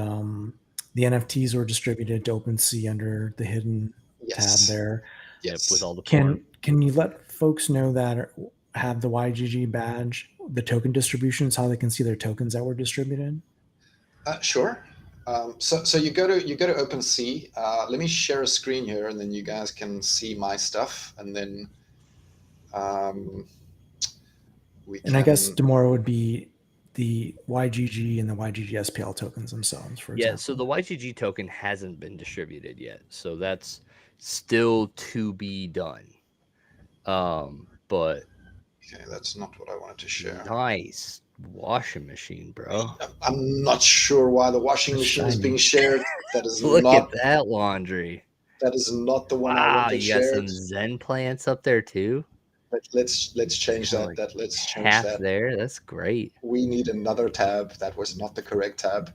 the NFTs were distributed to OpenSea under the hidden tab there. Yes. With all the porn. Can you let folks know that have the YGG badge, the token distributions, how they can see their tokens that were distributed? Sure. So you go to OpenSea. Let me share a screen here, and then you guys can see my stuff, and then I guess Damour would be the YGG and the YGG SPL tokens themselves, for example. Yeah, so the YGG token hasn't been distributed yet, so that's still to be done. But okay, that's not what I wanted to share. Nice washing machine, bro. I'm not sure why the washing machine is being shared. That is Look not at that laundry. That is not the one I wanted you got shared. some Zen plants up there too. Let's change that. Let's change half that. There. That's great. We need another tab. That was not the correct tab.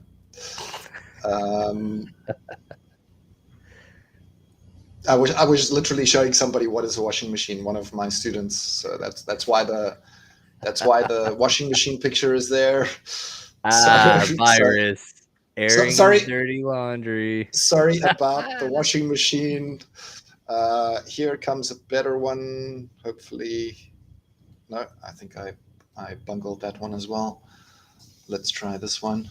I was literally showing somebody what is a washing machine. One of my students. So that's why the washing machine picture is there. Virus. Airing sorry, dirty laundry. Sorry about the washing machine. Here comes a better one. Hopefully, no. I think I bungled that one as well. Let's try this one.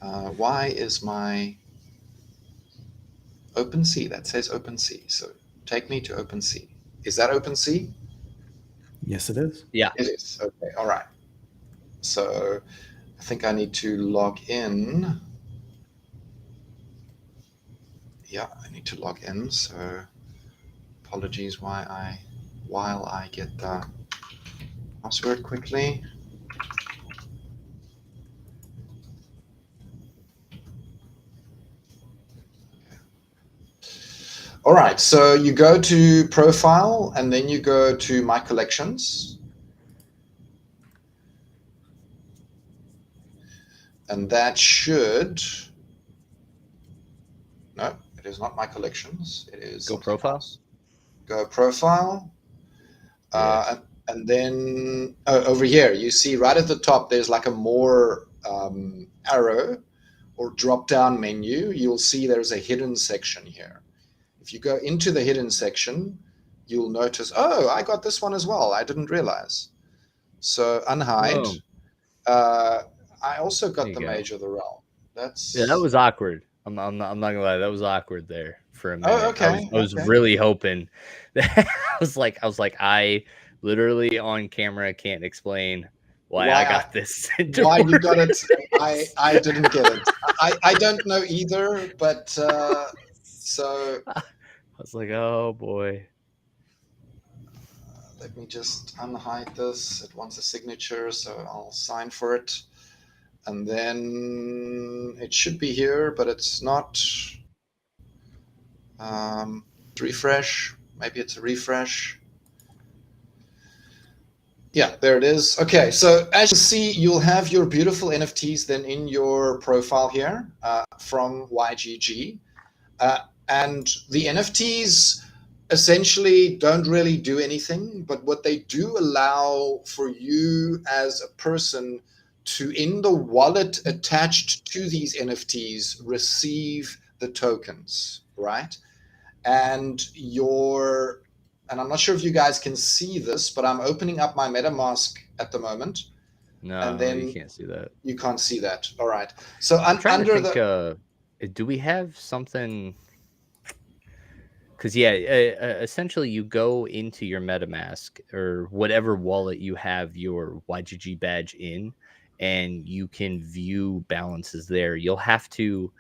Why is my OpenSea? That says OpenSea. So take me to OpenSea. Is that OpenSea? Yes, it is. Yeah, it is. Okay. All right. So I think I need to log in. Yeah, I need to log in. So apologies while I get the password quickly. All right, so you go to profile and then you go to my collections. And that should, no, it is not my collections. It is Go profile. Else. Go profile. Yes. And then over here, you see right at the top, there's like a more arrow or drop down menu. You'll see there's a hidden section here. If you go into the hidden section, you'll notice, oh, I got this one as well. I didn't realize. So unhide. I also got the Mage of the Realm. That's Yeah, that was awkward. I'm not gonna lie, that was awkward there for a minute. Oh, okay. I was Okay. really hoping that I was like, I literally on camera can't explain why I got this sent to Why you work. got it? I didn't get it. I don't know either, but so I was like, oh boy. let me just unhide this. It wants a signature, so I'll sign for it. And then it should be here, but it's not. Refresh. Maybe it's a refresh. Yeah, there it is. Okay, so as you see, you'll have your beautiful NFTs then in your profile here from YGG. And the NFTs essentially don't really do anything, but what they do allow for you as a person to, in the wallet attached to these NFTs, receive the tokens, right? And I'm not sure if you guys can see this, but I'm opening up my MetaMask at the moment. No, And then you can't see that. You can't see that. All right. So I'm trying to under think, the do we have something? Because yeah, essentially you go into your MetaMask or whatever wallet you have your YGG badge in, and you can view balances there. You'll have to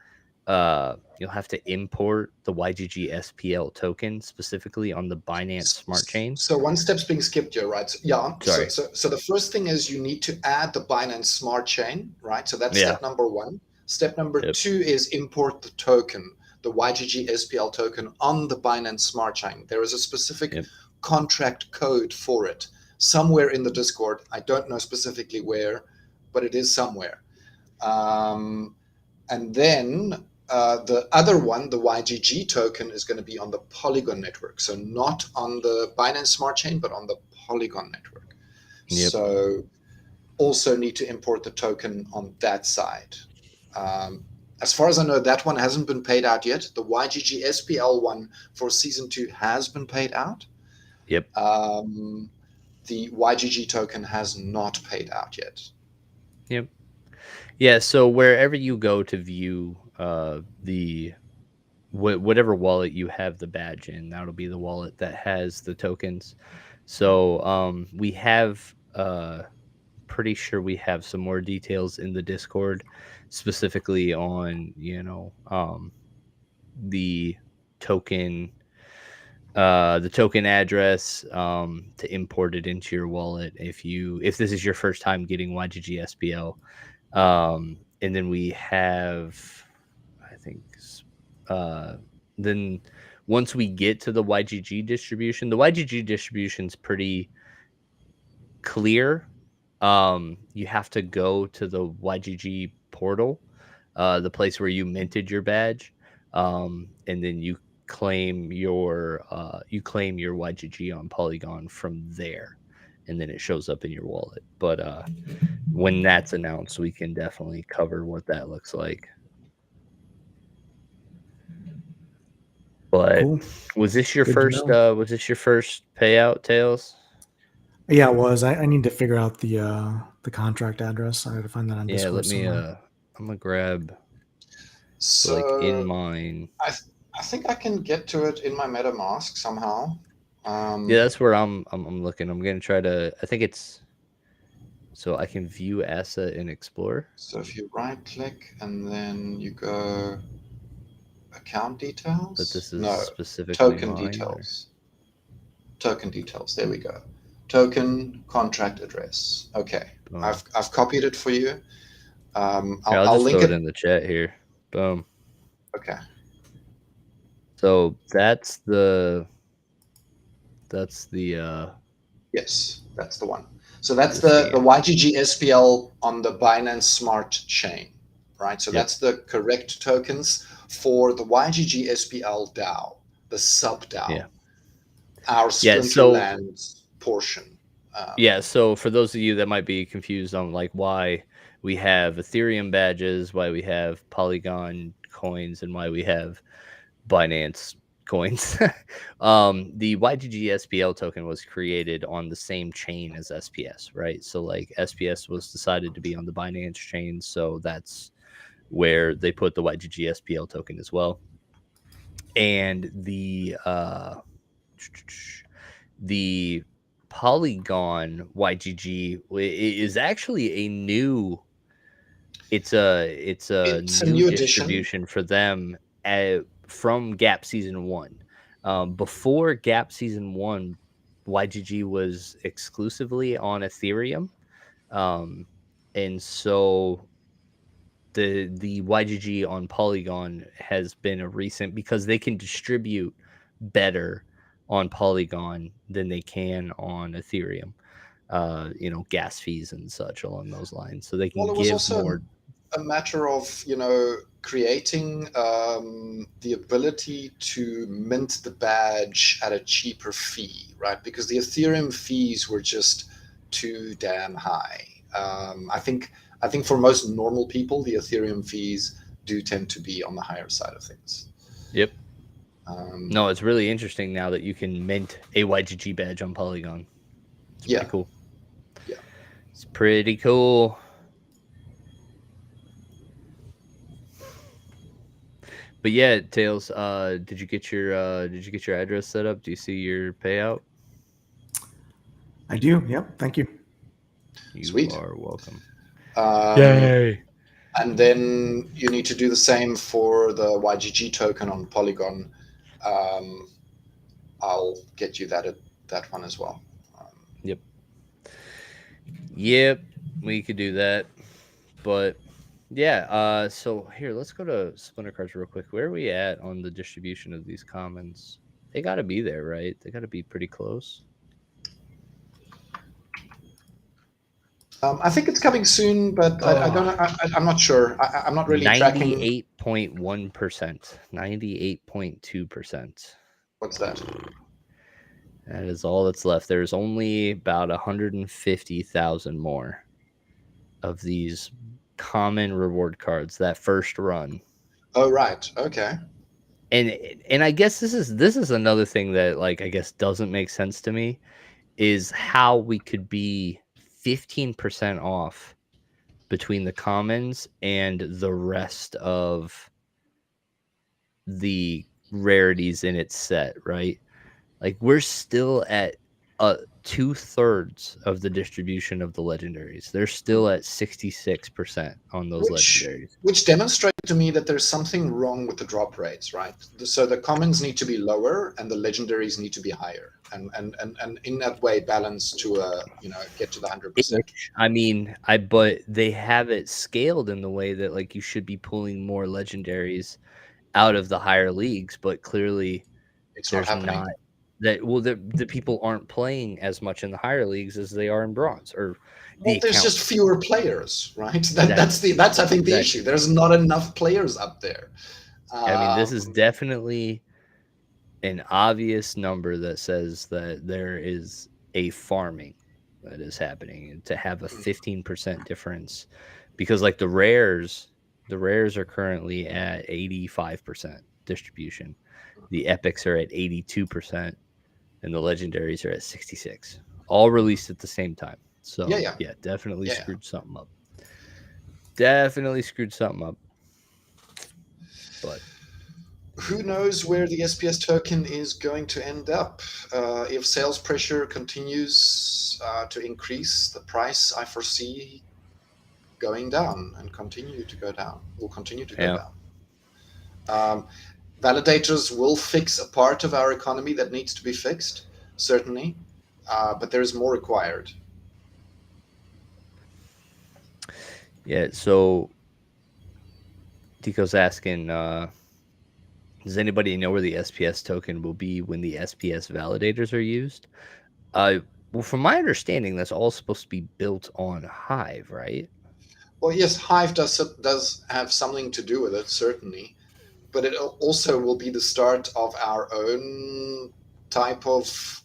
import the YGG SPL token specifically on the Binance Smart Chain. So one step's being skipped here, right? So, yeah. Sorry. So the first thing is you need to add the Binance Smart Chain, right? So that's Yeah. step number one. Step number Yep. two is import the token, the YGG SPL token on the Binance Smart Chain. There is a specific Yep. contract code for it somewhere in the Discord. I don't know specifically where, but it is somewhere. And then the other one, the YGG token, is going to be on the Polygon network. So not on the Binance Smart Chain, but on the Polygon network. Yep. So also need to import the token on that side. As far as I know, that one hasn't been paid out yet. The YGG SPL one for season 2 has been paid out. Yep. The YGG token has not paid out yet. Yep. Yeah, so wherever you go to view the whatever wallet you have the badge in, that'll be the wallet that has the tokens. So we have pretty sure we have some more details in the Discord, specifically on the token address to import it into your wallet if this is your first time getting YGG SPL. And then we have, I think, then once we get to the YGG distribution, the YGG distribution is pretty clear. You have to go to the YGG portal, the place where you minted your badge, and then you claim your YGG on Polygon from there, and then it shows up in your wallet. But when that's announced, we can definitely cover what that looks like. But Cool. was this your Good to first? know. Was this your first payout, Tails? Yeah, it was. I need to figure out the contract address. I got to find that on Yeah, Discord let me. somewhere. I'm gonna grab So like in mine. I think I can get to it in my MetaMask somehow. Yeah, that's where I'm looking. I'm gonna try to. I think it's so I can view asset and explore. So if you right click and then you go account details. But this is no specifically token mine, details. Token details. There we go. Token contract address. Okay, Boom. I've copied it for you. I'll I'll just link throw it it in the chat here. Boom. Okay. So that's the Yes, that's the one. So that's the the YGG SPL on the Binance Smart Chain, right? So Yep. that's the correct tokens for the YGG SPL DAO, the sub DAO, Yeah. our Splinterlands portion. Yeah, so for those of you that might be confused on like why we have Ethereum badges, why we have Polygon coins, and why we have Binance coins, the YGG SPL token was created on the same chain as SPS, right? So like SPS was decided to be on the Binance chain, so that's where they put the YGG SPL token as well. And the Polygon YGG is actually a new. It's a new new addition. distribution for them from Gap Season 1. Before Gap Season 1, YGG was exclusively on Ethereum. And so the YGG on Polygon has been a recent, because they can distribute better on Polygon than they can on Ethereum. Gas fees and such along those lines. So they can Well, it was give also more. a matter of, creating the ability to mint the badge at a cheaper fee, right? Because the Ethereum fees were just too damn high. I think for most normal people, the Ethereum fees do tend to be on the higher side of things. Yep. No, it's really interesting now that you can mint a YGG badge on Polygon. It's Yeah. pretty cool. Yeah. It's pretty cool. But yeah, Tails, did you get your address set up? Do you see your payout? I do. Yep. Thank you. You Sweet. are welcome. Yay. And then you need to do the same for the YGG token on Polygon. I'll get you that one as well. Yep, we could do that. But yeah, so here, let's go to Splinter Cards real quick. Where are we at on the distribution of these commons? They got to be there, right? They got to be pretty close. I think it's coming soon, but I don't know. I'm not sure. I'm not really tracking. 98.1%, 98.2%. What's that? That is all that's left. There's only about 150,000 more of these common reward cards that first run. Oh, right. Okay. And I guess this is another thing that, like, I guess doesn't make sense to me, is how we could be 15% off between the commons and the rest of the rarities in its set, right? Like, we're still at 2/3 of the distribution of the legendaries. They're still at 66% on those legendaries. Which demonstrates to me that there's something wrong with the drop rates, right? So the commons need to be lower and the legendaries need to be higher. And in that way balance to get to the 100%. I mean, but they have it scaled in the way that, like, you should be pulling more legendaries out of the higher leagues, but clearly it's not happening. The people aren't playing as much in the higher leagues as they are in bronze, or there's just fewer players, right? That's I think the issue. There's not enough players up there. I mean, this is definitely an obvious number that says that there is a farming that is happening, and to have a 15% difference, because like the rares are currently at 85% distribution. The epics are at 82%. And the legendaries are at 66, all released at the same time. So yeah, definitely screwed something up. Definitely screwed something up. But who knows where the SPS token is going to end up? If sales pressure continues to increase, the price I foresee going down and continue to go down. Will continue to go down. Validators will fix a part of our economy that needs to be fixed, certainly, but there is more required. Yeah, so Tico's asking, does anybody know where the SPS token will be when the SPS validators are used? Well, from my understanding, that's all supposed to be built on Hive, right? Well, yes, Hive does have something to do with it, certainly. But it also will be the start of our own type of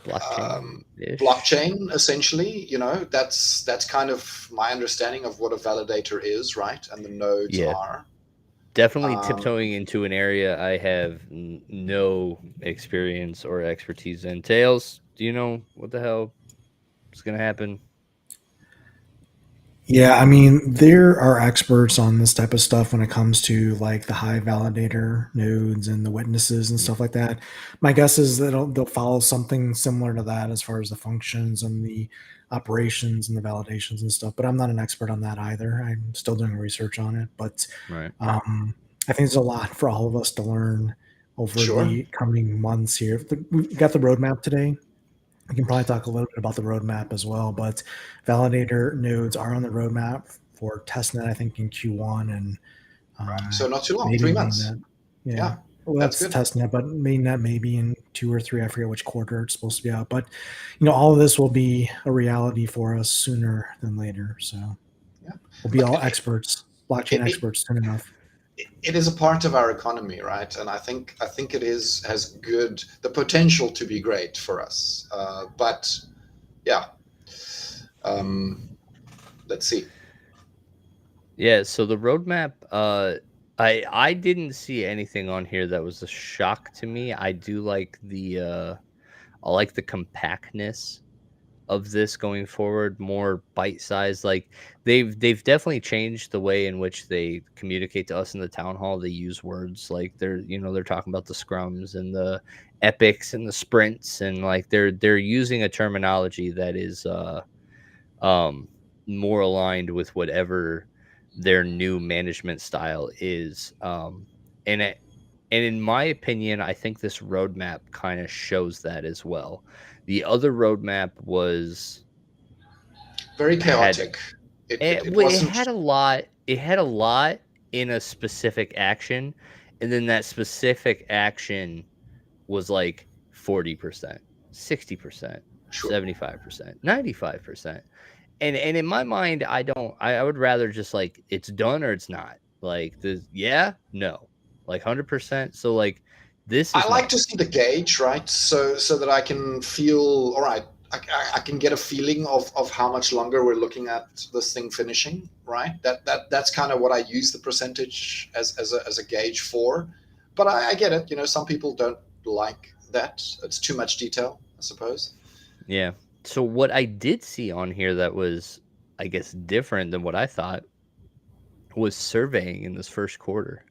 blockchain, essentially. That's kind of my understanding of what a validator is, right? And the nodes are. Definitely tiptoeing into an area I have no experience or expertise in. Tails, do you know what the hell is going to happen? Yeah, I mean, there are experts on this type of stuff when it comes to like the high validator nodes and the witnesses and stuff like that. My guess is that they'll follow something similar to that as far as the functions and the operations and the validations and stuff. But I'm not an expert on that either. I'm still doing research on it. But Right. I think there's a lot for all of us to learn over Sure. the coming months here. We got the roadmap today. We can probably talk a little bit about the roadmap as well, but validator nodes are on the roadmap for testnet, I think, in Q1 and Right. So not too long, maybe 3 months. mainnet. Yeah. Yeah, Well, that's that's good. testnet, but mainnet maybe in 2 or 3. I forget which quarter it's supposed to be out. But all of this will be a reality for us sooner than later. So Yeah. we'll be Look, all experts, blockchain it, experts soon enough. it is a part of our economy, right? And I think it has good the potential to be great for us. But yeah, um, let's see. Yeah, so the roadmap, I didn't see anything on here that was a shock to me. I like the compactness of this going forward, more bite sized. Like they've definitely changed the way in which they communicate to us in the town hall. They use words like they're talking about the scrums and the epics and the sprints, and like they're using a terminology that is um more aligned with whatever their new management style is. And it and in my opinion, I think this roadmap kind of shows that as well. The other roadmap was Very had chaotic. It it wasn't had a lot. It had a lot in a specific action, and then that specific action was like 40%, 60%, sure. 75%, 95%. And in my mind, I would rather just like it's done or it's not. Like the yeah, no. Like 100%. So like this I is like no. to see the gauge, right? So that I can feel all right. I can get a feeling of how much longer we're looking at this thing finishing, right? That's kind of what I use the percentage as a gauge for. But I get it. Some people don't like that. It's too much detail, I suppose. Yeah. So what I did see on here that was I guess different than what I thought was surveying in this first quarter.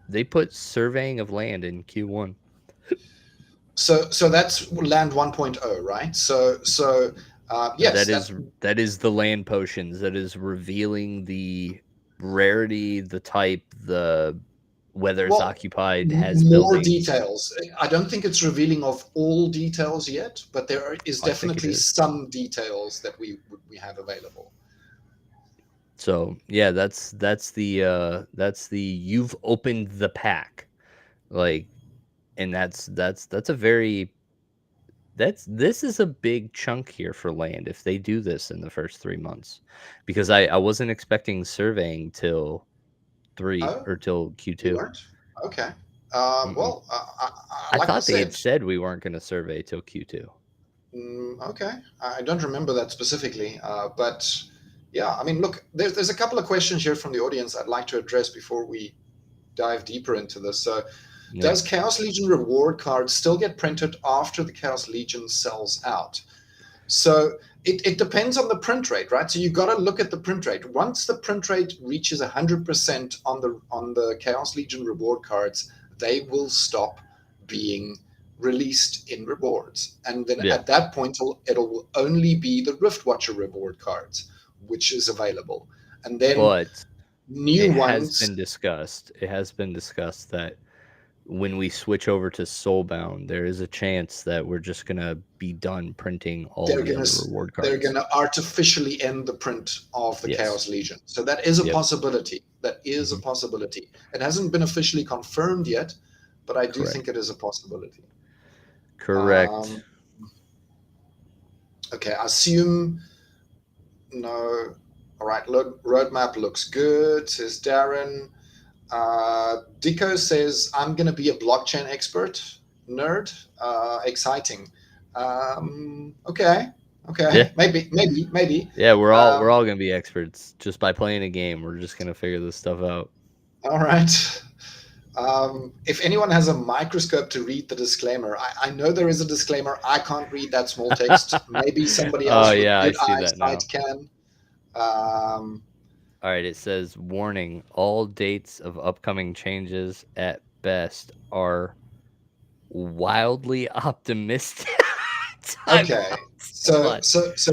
They put surveying of land in Q1. So that's land 1.0, right? Yes, That that's is that is the land potions. That is revealing the rarity, the type, the whether it's well, occupied, has more buildings. details. I don't think it's revealing of all details yet, but is I think it definitely is. some details that we have available. So yeah, that's the you've opened the pack. Like and that's a very this is a big chunk here for land if they do this in the first 3 months. Because I wasn't expecting surveying till three Oh, or till you Q2. weren't? Okay. Mm-mm. Well, I like I thought they had said, said we weren't going to survey till Q2. okay. I don't remember that specifically, but yeah. I mean, look, there's a couple of questions here from the audience I'd like to address before we dive deeper into this. So, Yeah. does Chaos Legion reward cards still get printed after the Chaos Legion sells out? So it depends on the print rate, right? So you got to look at the print rate. Once the print rate reaches 100% on the Chaos Legion reward cards, they will stop being released in rewards, and then Yeah. at that point it'll only be the Rift Watcher reward cards which is available, and then But new it has ones been discussed. It has been discussed that when we switch over to Soulbound, there is a chance that we're just going to be done printing all they're the gonna other reward they're cards. gonna artificially end the print of the Yes. Chaos Legion. So that is a Yep. possibility. That is a Hmm. possibility. It hasn't been officially confirmed yet, but I do think Correct. it is a possibility. Correct. Um, okay, I assume no. All right, look, roadmap looks good, says Darren. Dico says, I'm going to be a blockchain expert. Nerd. Exciting. Okay. Yeah. Okay. Maybe. Yeah, we're Um, all going to be experts just by playing a game. We're just going to figure this stuff out. all right. If anyone has a microscope to read the disclaimer, I know there is a disclaimer. I can't read that small text. Maybe somebody Oh else with yeah, I good see that eyesight now. can. Um, All right, it says warning: all dates of upcoming changes at best are wildly optimistic. Time okay. out. Hold So on.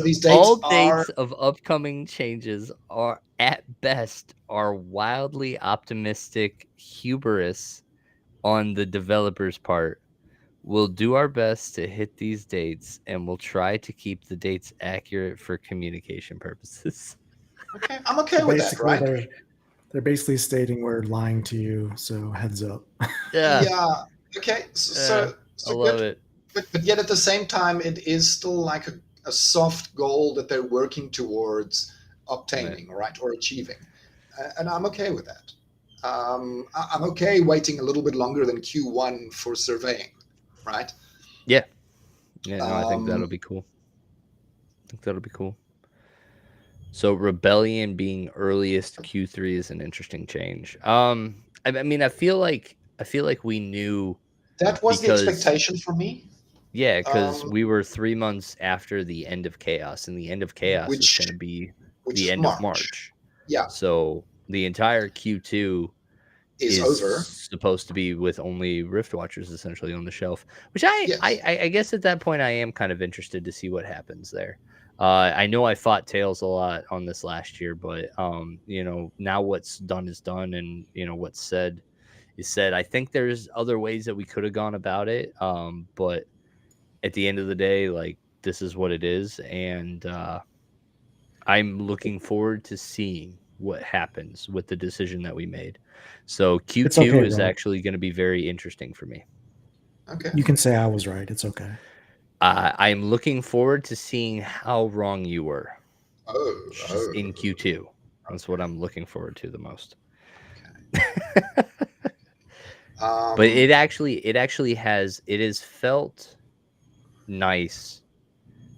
these All dates are dates of upcoming changes are at best are wildly optimistic hubris on the developer's part. We'll do our best to hit these dates and we'll try to keep the dates accurate for communication purposes. okay. I'm So okay with that, basically, right? they're basically stating we're lying to you. So heads up. Yeah, Yeah. Okay. yeah, I So love good. it. But yet at the same time, it is still like a soft goal that they're working towards Right. obtaining, right, or achieving, and I'm okay with that. I'm okay waiting a little bit longer than Q1 for surveying, right? Yeah. Yeah, no, I think that'll Um, be cool. I think that'll be cool. So Rebellion being earliest Q3 is an interesting change. I mean, I feel like we knew that was the because expectation for me, yeah, because um, we were 3 months after the end of Chaos, and the end of Chaos is going to which be which the is end of March. March. Yeah, So the entire Q2 is is over. supposed to be with only Rift Watchers essentially on the shelf, which I I Yes. I I guess at that point I am kind of interested to see what happens there. I know I fought Tails a lot on this last year, but now what's done is done, and what's said is said. I think there's other ways that we could have gone about it, but at the end of the day, like this is what it is, and I'm looking forward to seeing what happens with the decision that we made. So It's Q2 okay, is Rogue. actually going to be very interesting for me. Okay. You can say I was right. It's okay. I'm looking forward to seeing how wrong you were Oh, just oh, in Q2. That's what okay, I'm looking forward to the most. okay. But Um, it has felt nice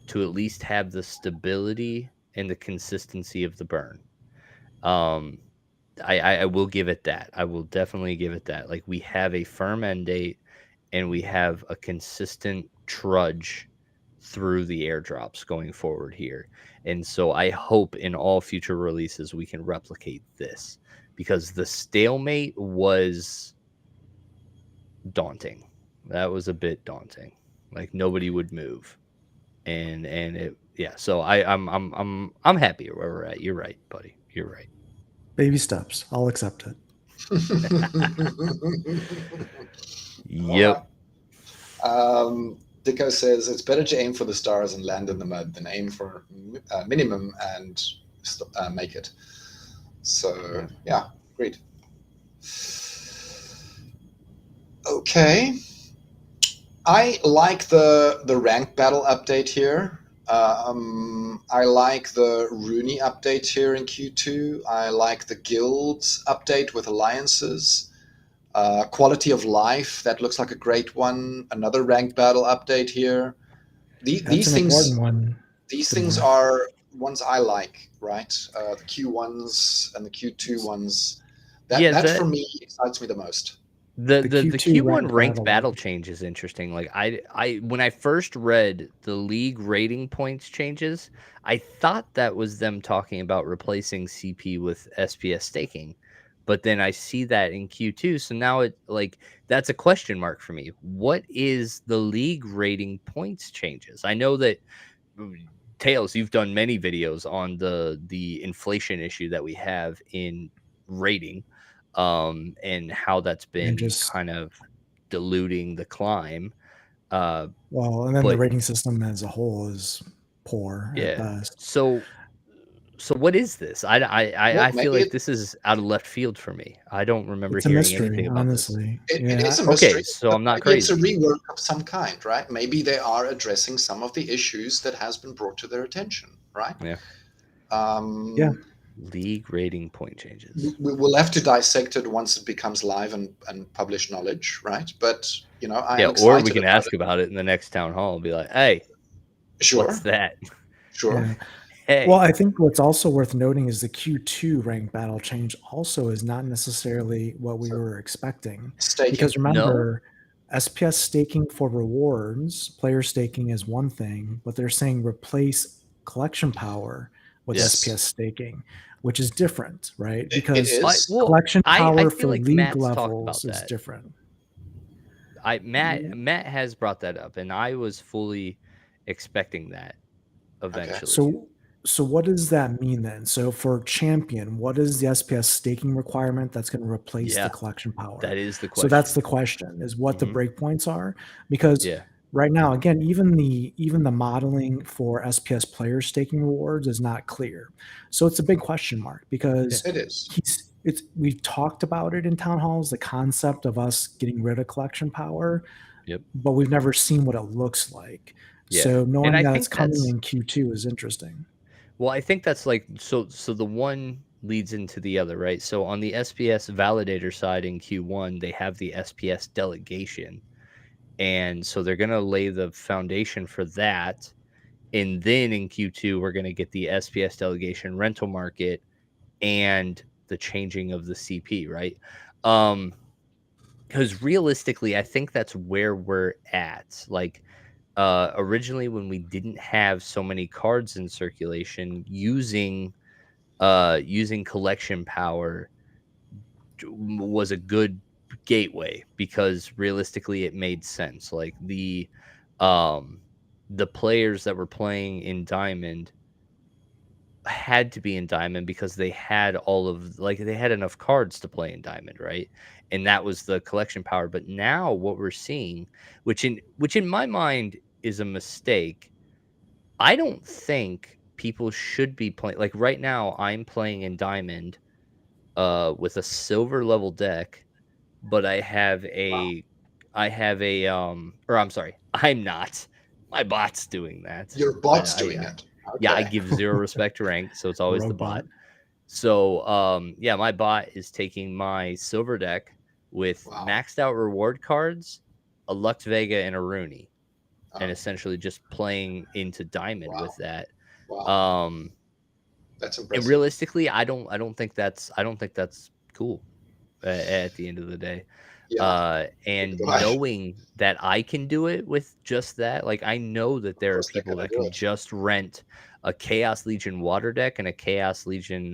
to at least have the stability and the consistency of the burn. Um, I will give it that. I will definitely give it that. Like we have a firm end date and we have a consistent trudge through the airdrops going forward here. And so I hope in all future releases we can replicate this because the stalemate was daunting. That was a bit daunting. Like nobody would move. And it yeah, so I'm happy where we're at. You're right, buddy. You're right. Baby steps. I'll accept it. all right. Yep. Dicko says it's better to aim for the stars and land in the mud than aim for minimum and make it. So yeah, great. Okay, I like the rank battle update here. I like the Rooney update here in Q2. I like the guilds update with alliances. Quality of life, that looks like a great one. Another ranked battle update here. That's These an important things, one. these things Damour. are ones I like, right? The Q1s and the Q2 ones. Yeah, That for me excites me the most. the The the the Q2 Q1 ranked ranked battle. battle change is interesting. Like I when I first read the league rating points changes, I thought that was them talking about replacing CP with SPS staking. But then I see that in Q2, so now it like that's a question mark for me. What is the league rating points changes? I know that Tails, you've done many videos on the inflation issue that we have in rating, and how that's And been just, kind of diluting the climb. Uh, well, and then the but rating system as a whole is poor at yeah, best. so what is this? I Well, feel maybe like this is out of left field for me. I don't remember It's a hearing anything mystery, about this. honestly. it Yeah. is a Okay, mystery, so but I'm not maybe it's a crazy. rework of some kind, right? Maybe they are addressing some of the issues that has been brought to their attention, right? Yeah, Yeah. Um, league rating point changes. we will have to dissect it once it becomes live and published knowledge, right? But I Yeah, am or we excited can about ask it. about it in the next town hall and be like, "Hey, what's Sure, that?" sure. Yeah. Well, Hey, I think what's also worth noting is the Q2 rank battle change also is not necessarily what we So were expecting. staking. Because no, remember, SPS staking for rewards, player staking is one thing, but they're saying replace collection power with Yes. SPS staking, which is different, right? It Because is. collection power I for feel like league Matt's talked levels about is that. different. Matt has brought that up, and I was fully expecting that eventually. So what does that mean then? So for champion, what is the SPS staking requirement that's going to replace Yeah, the collection power? that is the So that's question. the question, is what the Mhm. breakpoints are. Because Yeah. right now, again, even the modeling for SPS player staking rewards is not clear. So it's a big question mark because It is. we've talked about it in town halls, the concept of us getting rid of collection power, Yep. but we've never seen what it looks like. Yeah. So And knowing I that it's think coming that's in Q2 is interesting. well, I think that's like so the one leads into the other, right? So on the SPS validator side in Q1, they have the SPS delegation. And so they're going to lay the foundation for that. And then in Q2, we're going to get the SPS delegation rental market and the changing of the CP, right? Because realistically, I think that's where we're at. Like, originally when we didn't have so many cards in circulation, using collection power was a good gateway because realistically it made sense. Like the players that were playing in Diamond had to be in Diamond because they had all of like they had enough cards to play in Diamond, right? And that was the collection power. But now what we're seeing, which in my mind is a mistake, I don't think people should be playing like right now I'm playing in Diamond with a silver level deck, but Wow. I have a or I'm sorry, I'm not. My bot's doing that. Your bot's doing I it. yeah, I Okay. give zero respect to rank, so it's always the bot. RogueBot. So yeah, my bot is taking my silver deck with Wow. maxed out reward cards, a Lux Vega, and a Rooney, and Oh, essentially just playing into diamond wow. with that. Wow. Um That's and impressive. realistically, I don't think that's cool at the end of the day. Yeah. And Do I? knowing that I can do it with just that, like I know that Of there are course they're people gonna that do can it. just rent a Chaos Legion water deck and a Chaos Legion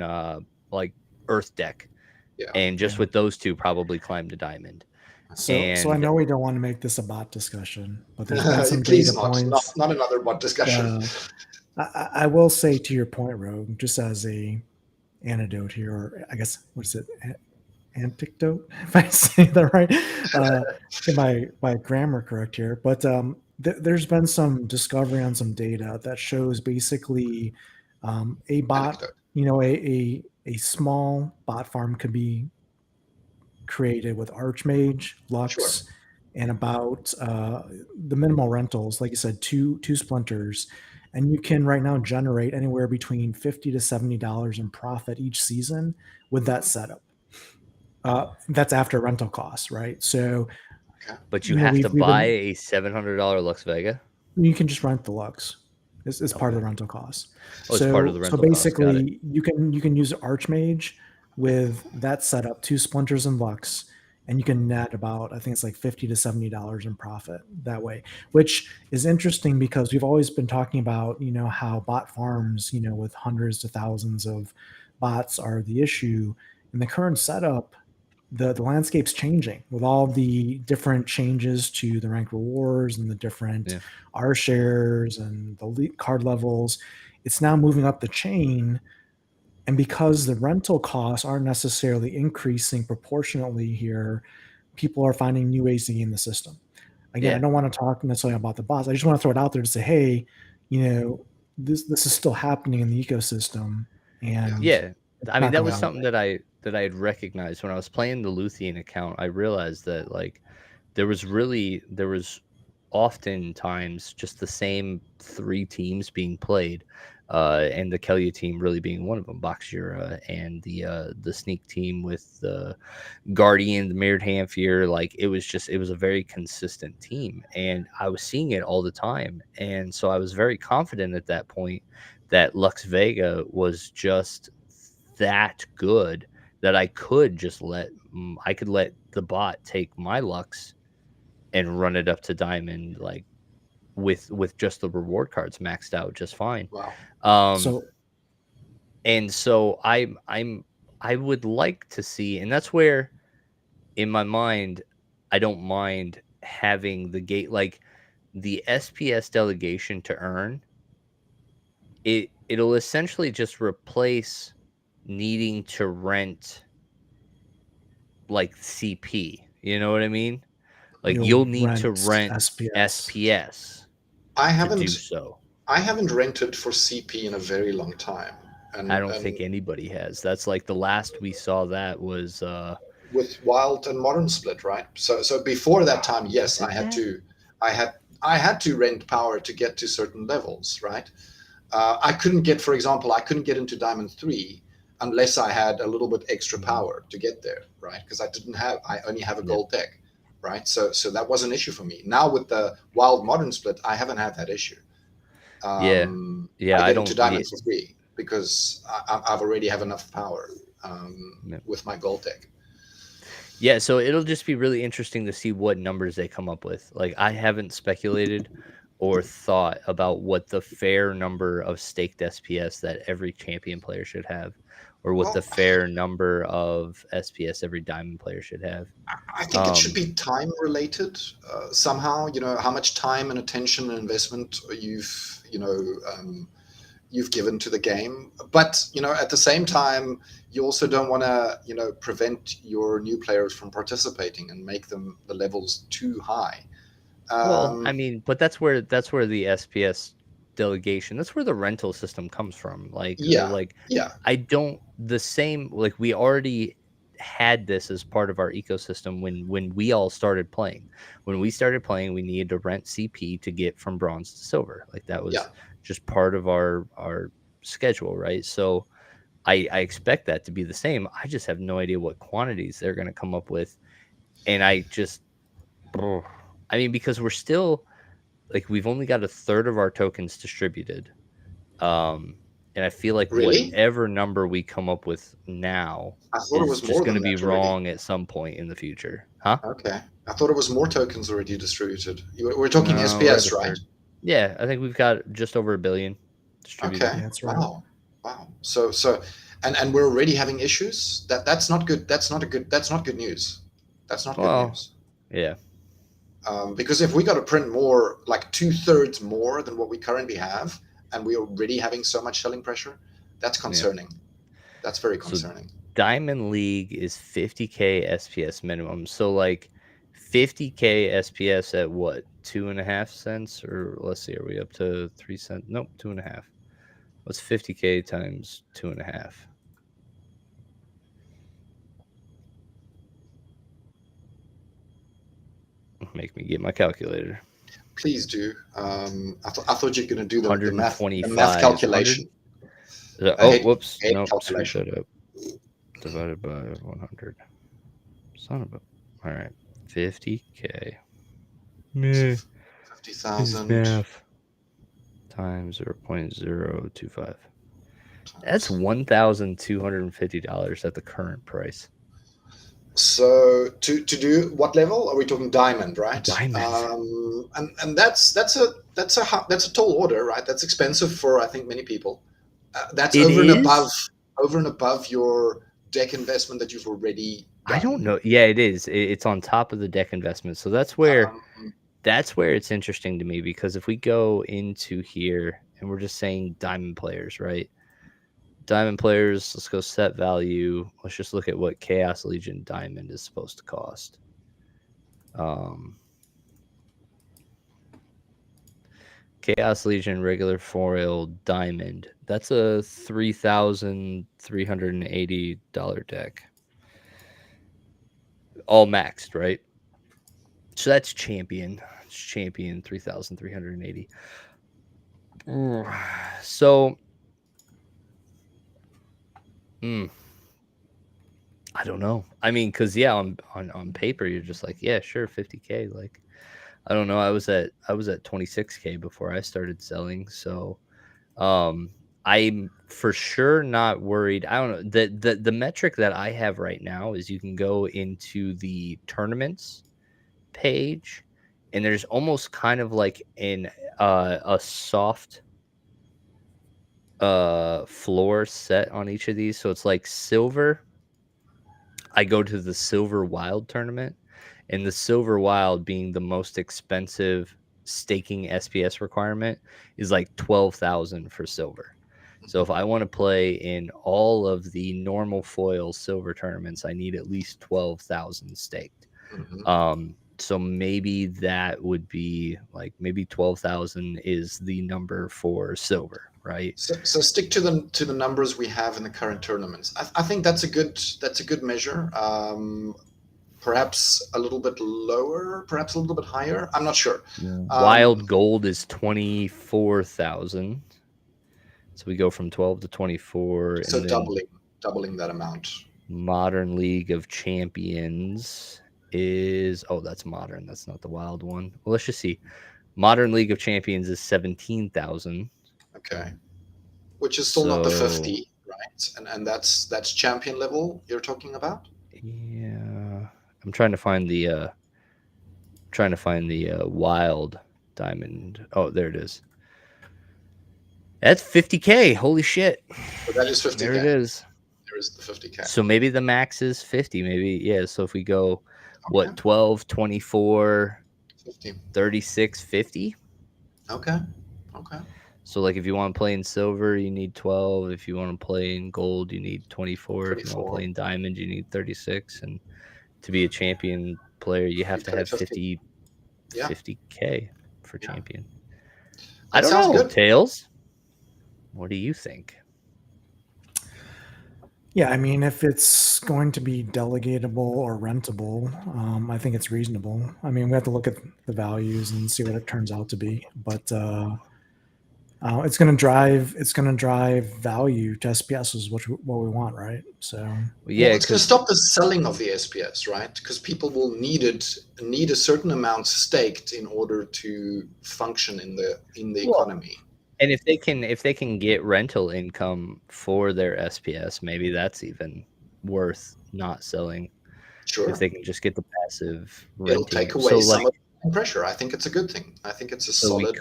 like earth deck, Yeah. and just Yeah. with those two probably climb to diamond. So I And know we don't want to make this a bot discussion, but there's been some Please data not. points. Not another bot discussion. I will say to your point, Rogue, just as a antidote here, or I guess what is it, anecdote, if I say that right, get my grammar correct here. But there's been some discovery on some data that shows basically a bot, Anecdote. a small bot farm could be created with Archmage, Sure. Lux, and about the minimal rentals, like you said, two splinters, and you can right now generate anywhere between $50 to $70 in profit each season with that setup. That's after rental costs, right? So Okay. but you have to we've buy been a $700 Lux Vega. you can just rent the Lux. It's part of Okay. the rental costs. Oh, it's part of So the so rental cost. Got it. basically, you can use Archmage with that setup, two splinters and Lux, and you can net about I think it's like $50 to $70 in profit that way, which is interesting because we've always been talking about how bot farms with hundreds to thousands of bots are the issue. In the current setup, the landscape's changing with all the different changes to the rank rewards and the different Yeah. R shares and the card levels. It's now moving up the chain. And because the rental costs aren't necessarily increasing proportionately here, people are finding new ways to game the system. Again, I Yeah. don't want to talk necessarily about the bots. I just want to throw it out there to say, hey, this is still happening in the ecosystem, Yeah. and Yeah. it's I mean, not that going was away. something that I had recognized when I was playing the Luthien account. I realized that like there was oftentimes just the same three teams being played, and the Kelia team really being one of them, Bakshira, and the Sneak team with the Guardian, the Mirrored Hamfier. Like it was a very consistent team, and I was seeing it all the time, and so I was very confident at that point that Lux Vega was just that good that I could just I could let the bot take my Lux and run it up to diamond like with just the reward cards maxed out just fine. Wow. Um So And so I would like to see, and that's where in my mind I don't mind having the gate, like the SPS delegation to earn it'll essentially just replace needing to rent like CP. You know what I mean? Like You'll you'll need to rent rent SPS. SPS I to do haven't so. I haven't rented for CP in a very long time, I and don't think anybody has. That's like the last we saw that was with Wild and Modern Split, right? So before that time, yes, was it that? I had I had to rent power to get to certain levels, right? I couldn't get, for example, I couldn't get into Diamond 3 unless I had a little bit extra Mhm. power to get there, right? Because I only have a Yep. gold deck, right? So that was an issue for me. Now with the Wild Modern Split, I haven't had that issue. Yeah. I Yeah, I get into don't yeah, Diamond for free because I've already have enough power yeah. with my gold deck. Yeah, so it'll just be really interesting to see what numbers they come up with. Like I haven't speculated or thought about what the fair number of staked SPS that every champion player should have, or what the Well, fair number of SPS every diamond player should have. I think it should Um, be time related somehow. You know how much time and attention and investment you've given to the game. But at the same time, you also don't want to prevent your new players from participating and make them the levels too high. well, I Um, mean, but that's where the SPS delegation, that's where the rental system comes from. yeah, Like yeah, I don't the same like we already had this as part of our ecosystem when we all started playing. When we started playing, we needed to rent CP to get from bronze to silver. Like that yeah. was just part of our schedule, right? So I expect that to be the same. I just have no idea what quantities they're going to come up with, and I just, ugh. I mean, because we're still like we've only got a third of our tokens distributed. Um, and I feel like Really? whatever number we come up with now I thought it is was just more going to than be that already. wrong at some point in the future. Huh? Okay. I thought it was more tokens already distributed. We're talking No, we're at SPS, a right? third. Yeah, I think we've got just over 1 billion distributed. Okay. Yeah, that's right. Wow. Wow. So and we're already having issues. That's not good. That's not good news. That's not good Well, news. yeah, Because if we got to print more, like 2/3 more than what we currently have, and we're already having so much selling pressure, that's yeah. concerning. That's very So concerning. Diamond League is 50K SPS minimum. So like 50K SPS at what? 2.5 cents? Or let's see, are we up to 3 cents? Nope, 2.5. What's 50K times 2.5? Make me get my calculator. Please do. I thought you were going to do the math 125. 100? calculation. I Oh, hate whoops. hate Nope. Screwed calculation. that up. Divided by 100. Son of a. All right. 50K. So Meh. fifty His thousand math. Times 0.025. That's times. $1,250 at the current price. So to do what level are we talking? Diamond, right? Diamond. And that's a tall order, right? That's expensive for I think many people. That's It is? over and above your deck investment that you've already I don't done. know. Yeah, it is. It's on top of the deck investment. So that's where it's interesting to me, because if we go into here and we're just saying diamond players, right? Diamond players, let's go set value. Let's just look at what Chaos Legion Diamond is supposed to cost. Um, Chaos Legion regular foil diamond. That's a $3,380 deck. All maxed, right? So that's champion. It's champion 3,380. So, mm, I don't know. I mean, because yeah, on paper, you're just like, yeah, sure, 50K. Like, I don't know. I was at 26K before I started selling, so I'm for sure not worried. I don't know. The metric that I have right now is you can go into the tournaments page, and there's almost kind of like a soft floor set on each of these. So it's like silver. I go to the silver wild tournament, and the silver wild being the most expensive staking SPS requirement is like 12,000 for silver. So if I want to play in all of the normal foil silver tournaments, I need at least 12,000 staked. So maybe that would be like maybe 12,000 is the number for silver, right? So stick to the numbers we have in the current tournaments. I think that's a good measure. Perhaps a little bit lower, perhaps a little bit higher. I'm not sure. Wild gold is 24,000. So we go from 12 to 24. So and then doubling that amount. Modern League of Champions is that's modern. That's not the wild one. Well, let's just see. Modern League of Champions is 17,000. Okay. Which is still not the 50, right? And that's champion level you're talking about? Yeah. I'm trying to find the wild diamond. Oh, there it is. That's 50K. Holy shit. So that is 50K. There it is. There is the 50K. So maybe the max is 50. Maybe, yeah. So if we go, 12, 24, 50. 36, 50? Okay. So, like, if you want to play in silver, you need 12. If you want to play in gold, you need 24. If you want to play in diamond, you need 36. And to be a champion player, you have to have 50K for champion. I don't know, Tails. What do you think? Yeah, I mean, if it's going to be delegatable or rentable, I think it's reasonable. I mean, we have to look at the values and see what it turns out to be. But it's going to drive value to SPS is what we want, right? So it's going to stop the selling of the SPS, right? Because people will need a certain amount staked in order to function in the economy. And if they can get rental income for their SPS, maybe that's even worth not selling. Sure. If they can just get the passive renting. It'll take away some of the pressure. I think it's a good thing. I think it's a solid.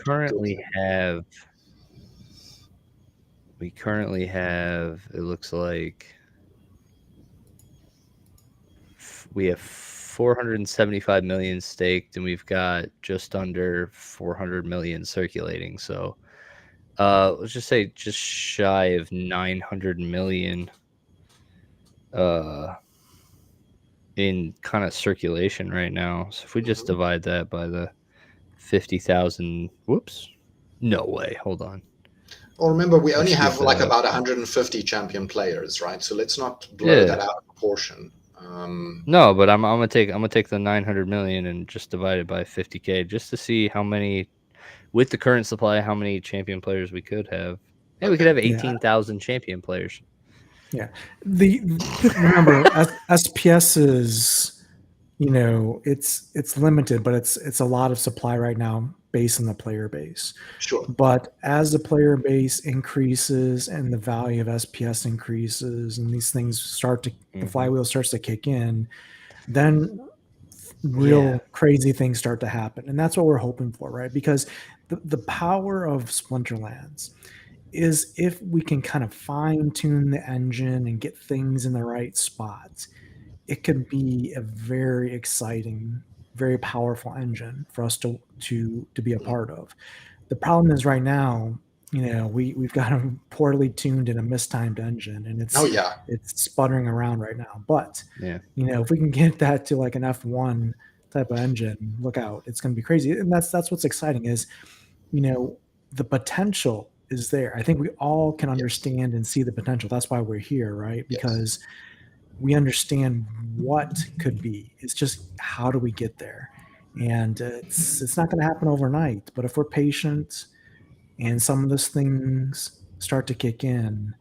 We currently have, it looks like we have 475 million staked, and we've got just under 400 million circulating. So let's just say just shy of 900 million in kind of circulation right now. So if we just divide that by the 50,000, no way, hold on. Well, remember, we only have like about 150 champion players, right? So let's not blow that out of proportion. No, but I'm gonna take the 900 million and just divide it by 50K just to see how many, with the current supply, how many champion players we could have. Hey, we could have 18,000 champion players. Yeah. Remember, SPS is, it's limited, but it's a lot of supply right now based on the player base. Sure. But as the player base increases and the value of SPS increases and these things the flywheel starts to kick in, then real crazy things start to happen. And that's what we're hoping for, right? Because the power of Splinterlands is if we can kind of fine tune the engine and get things in the right spots, it could be a very exciting, very powerful engine for us to be a part of. The problem is right now, we've got a poorly tuned and a mistimed engine, and it's sputtering around right now. But if we can get that to like an F1 type of engine, look out, it's going to be crazy. And that's what's exciting is, the potential is there. I think we all can understand and see the potential. That's why we're here, right? Because we understand what could be. It's just how do we get there? And it's not going to happen overnight. But if we're patient and some of those things start to kick in,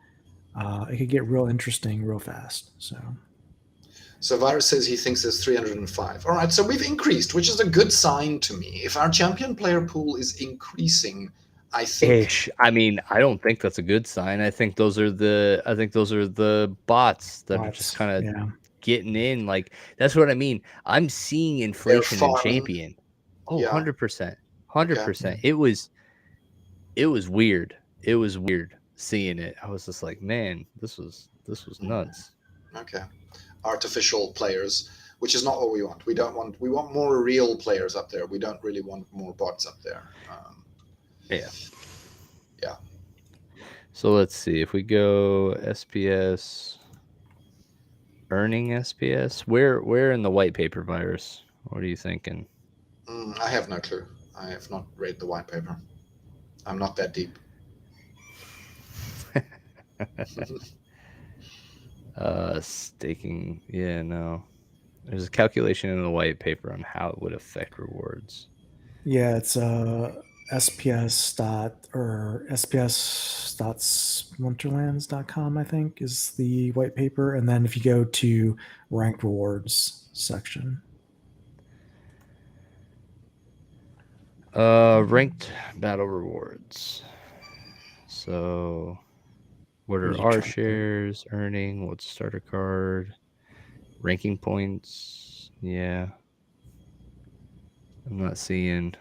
it could get real interesting real fast. So Virus says he thinks there's 305. All right, so we've increased, which is a good sign to me. If our champion player pool is increasing, I think. I mean, I don't think that's a good sign. I think those are the bots that are just kind of getting in. Like, that's what I mean. I'm seeing inflation in champion. 100%. 100%. It was weird. seeing it, I was just like, man, this was nuts. Okay. Artificial players, which is not what we want. We want more real players up there. We don't really want more bots up there. Yeah. Yeah. So let's see if we go SPS earning SPS. Where in the white paper virus? What are you thinking? I have no clue. I have not read the white paper. I'm not that deep. Staking. Yeah, no. There's a calculation in the white paper on how it would affect rewards. Yeah, it's SPS.splinterlands.com, I think, is the white paper. And then if you go to ranked rewards section. Ranked battle rewards. So what are our shares earning? What's starter card? Ranking points. Yeah. I'm not seeing.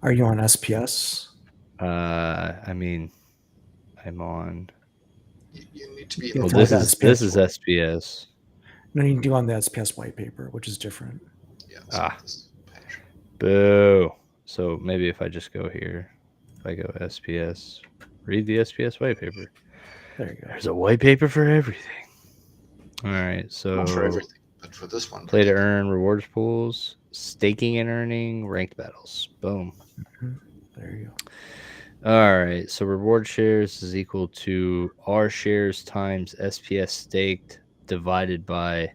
Are you on SPS? I mean, I'm on. You need to be. Well, this is SPS. No, you do on the SPS white paper, which is different. Yeah. Boo. So maybe if I just go here, if I go SPS, read the SPS white paper. There you go. There's a white paper for everything. All right, so not for everything, but for this one. Play to earn rewards pools, staking and earning, ranked battles. Boom. There you go. All right, so reward shares is equal to R shares times SPS staked divided by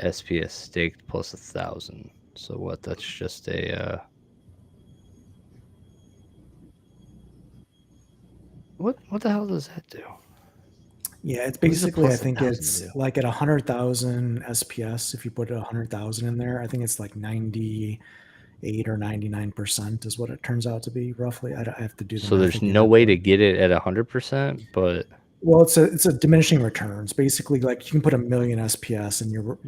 SPS staked plus 1,000. So what? That's just a what the hell does that do? Yeah, it's basically, I think it's like at 100,000 SPS. If you put 100,000 in there, I think it's like 98 or 99% is what it turns out to be roughly. I have to do the math. So there's no way to get it at 100%, but well, it's a diminishing returns. Basically, like you can put 1,000,000 SPS, and your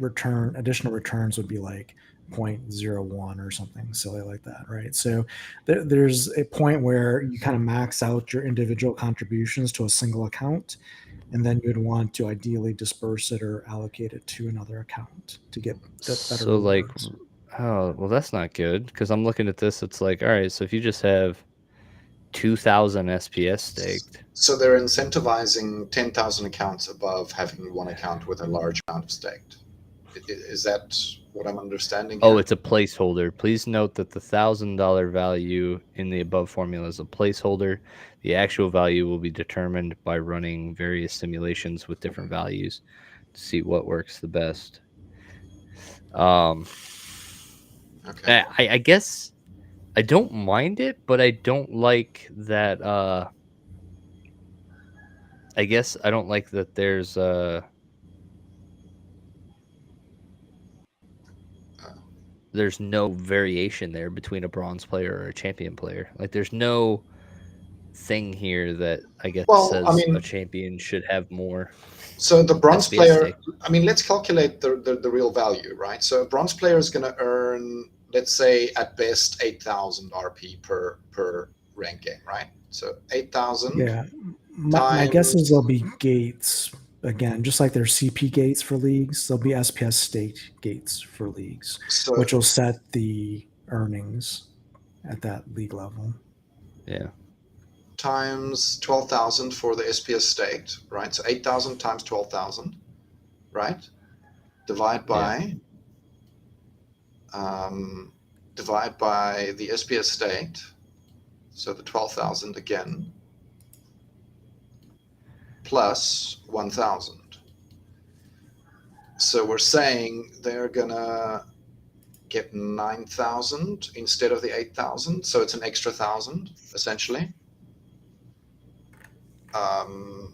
additional returns would be like 0.01 or something silly like that, right? So there's a point where you kind of max out your individual contributions to a single account, and then you'd want to ideally disperse it or allocate it to another account to get better so rewards. Like, oh, well, that's not good because I'm looking at this. It's like, all right, so if you just have 2,000 SPS staked. So they're incentivizing 10,000 accounts above having one account with a large amount of staked. Is that what I'm understanding here? Oh, it's a placeholder. Please note that the $1,000 value in the above formula is a placeholder. The actual value will be determined by running various simulations with different values to see what works the best. Okay. I guess I don't mind it, but I don't like that. I guess I don't like that there's no variation there between a bronze player or a champion player. Like there's no thing here that I guess says a champion should have more. So the bronze player, I mean, let's calculate the real value, right? So a bronze player is going to earn, let's say, at best 8,000 RP per rank game, right? So 8,000. Yeah. My guess is there'll be gates again, just like there's CP gates for leagues. There'll be SPS state gates for leagues, which will set the earnings at that league level. Yeah. Times 12,000 for the SPS staked, right? So 8,000 times 12,000, right? Divide by the SPS staked, so the 12,000 again, plus 1,000. So we're saying they're gonna get 9,000 instead of the 8,000, so it's an extra 1,000 essentially. I'm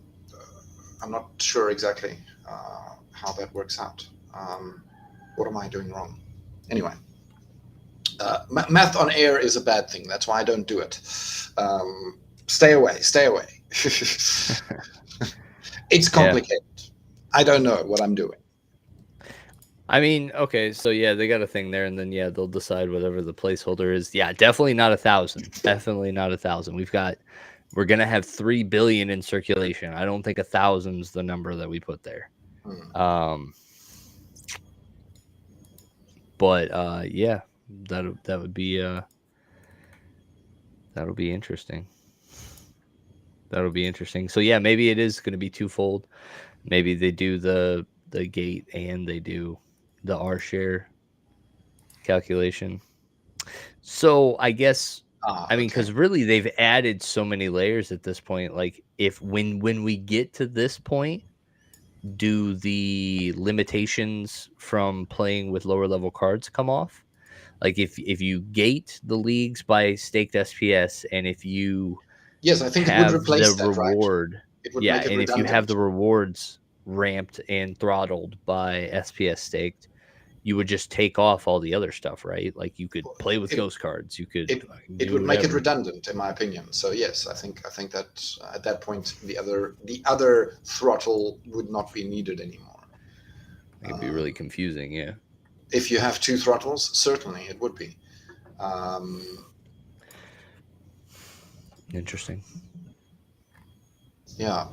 not sure exactly how that works out. What am I doing wrong? Anyway, math on air is a bad thing. That's why I don't do it. Stay away. It's complicated. I don't know what I'm doing. I mean, okay, so yeah, they got a thing there, and then yeah, they'll decide whatever the placeholder is. Yeah, definitely not 1,000. Definitely not 1,000. We're gonna have 3 billion in circulation. I don't think 1,000's the number that we put there. Hmm. But yeah, that would be that'll be interesting. That'll be interesting. So yeah, maybe it is gonna be twofold. Maybe they do the gate and they do the R share calculation. So I guess I mean, Okay. because really they've added so many layers at this point. Like if when we get to this point, do the limitations from playing with lower level cards come off? Like if you gate the leagues by staked SPS and if you Yes, I think it would have the replace that, right? reward, It would yeah, make it and if you have redundant. the rewards ramped and throttled by SPS staked, you would just take off all the other stuff, right? Like you could play with It ghost cards, you could it fucking it do would make it whatever. redundant, in my opinion. So yes, I think that at that point the other throttle would not be needed anymore. It'd be really confusing, yeah. If you have two throttles, certainly it would be. Um, Interesting. yeah.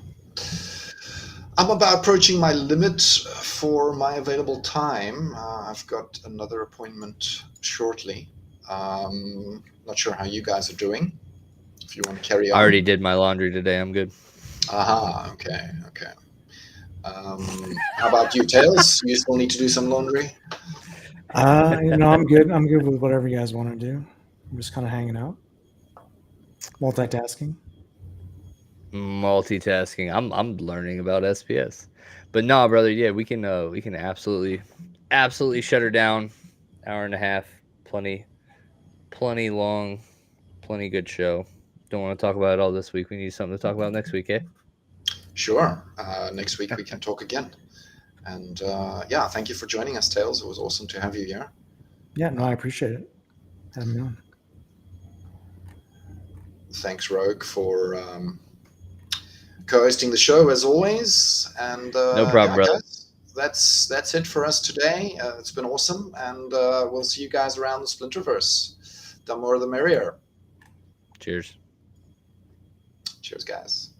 I'm about approaching my limit for my available time. I've got another appointment shortly. Not sure how you guys are doing. If you want to carry I already on. did my laundry today. I'm good. Aha. Okay. Okay. How about you, Tails? You still need to do some laundry? I'm good. I'm good with whatever you guys want to do. I'm just kind of hanging out, multitasking. Multitasking. I'm learning about SPS. But no, brother, yeah, we can absolutely shut her down. Hour and a half. Plenty long, plenty good show. Don't want to talk about it all this week. We need something to talk about next week, eh? Sure. Next week we can talk again. And yeah, thank you for joining us, Tails. It was awesome to have you here. Yeah, no, I appreciate it. Having me on. Thanks, Rogue, for co-hosting the show as always. And No problem, yeah, brother. guys, that's it for us today. It's been awesome, and we'll see you guys around the Splinterverse. The more, the merrier. Cheers. Cheers, guys.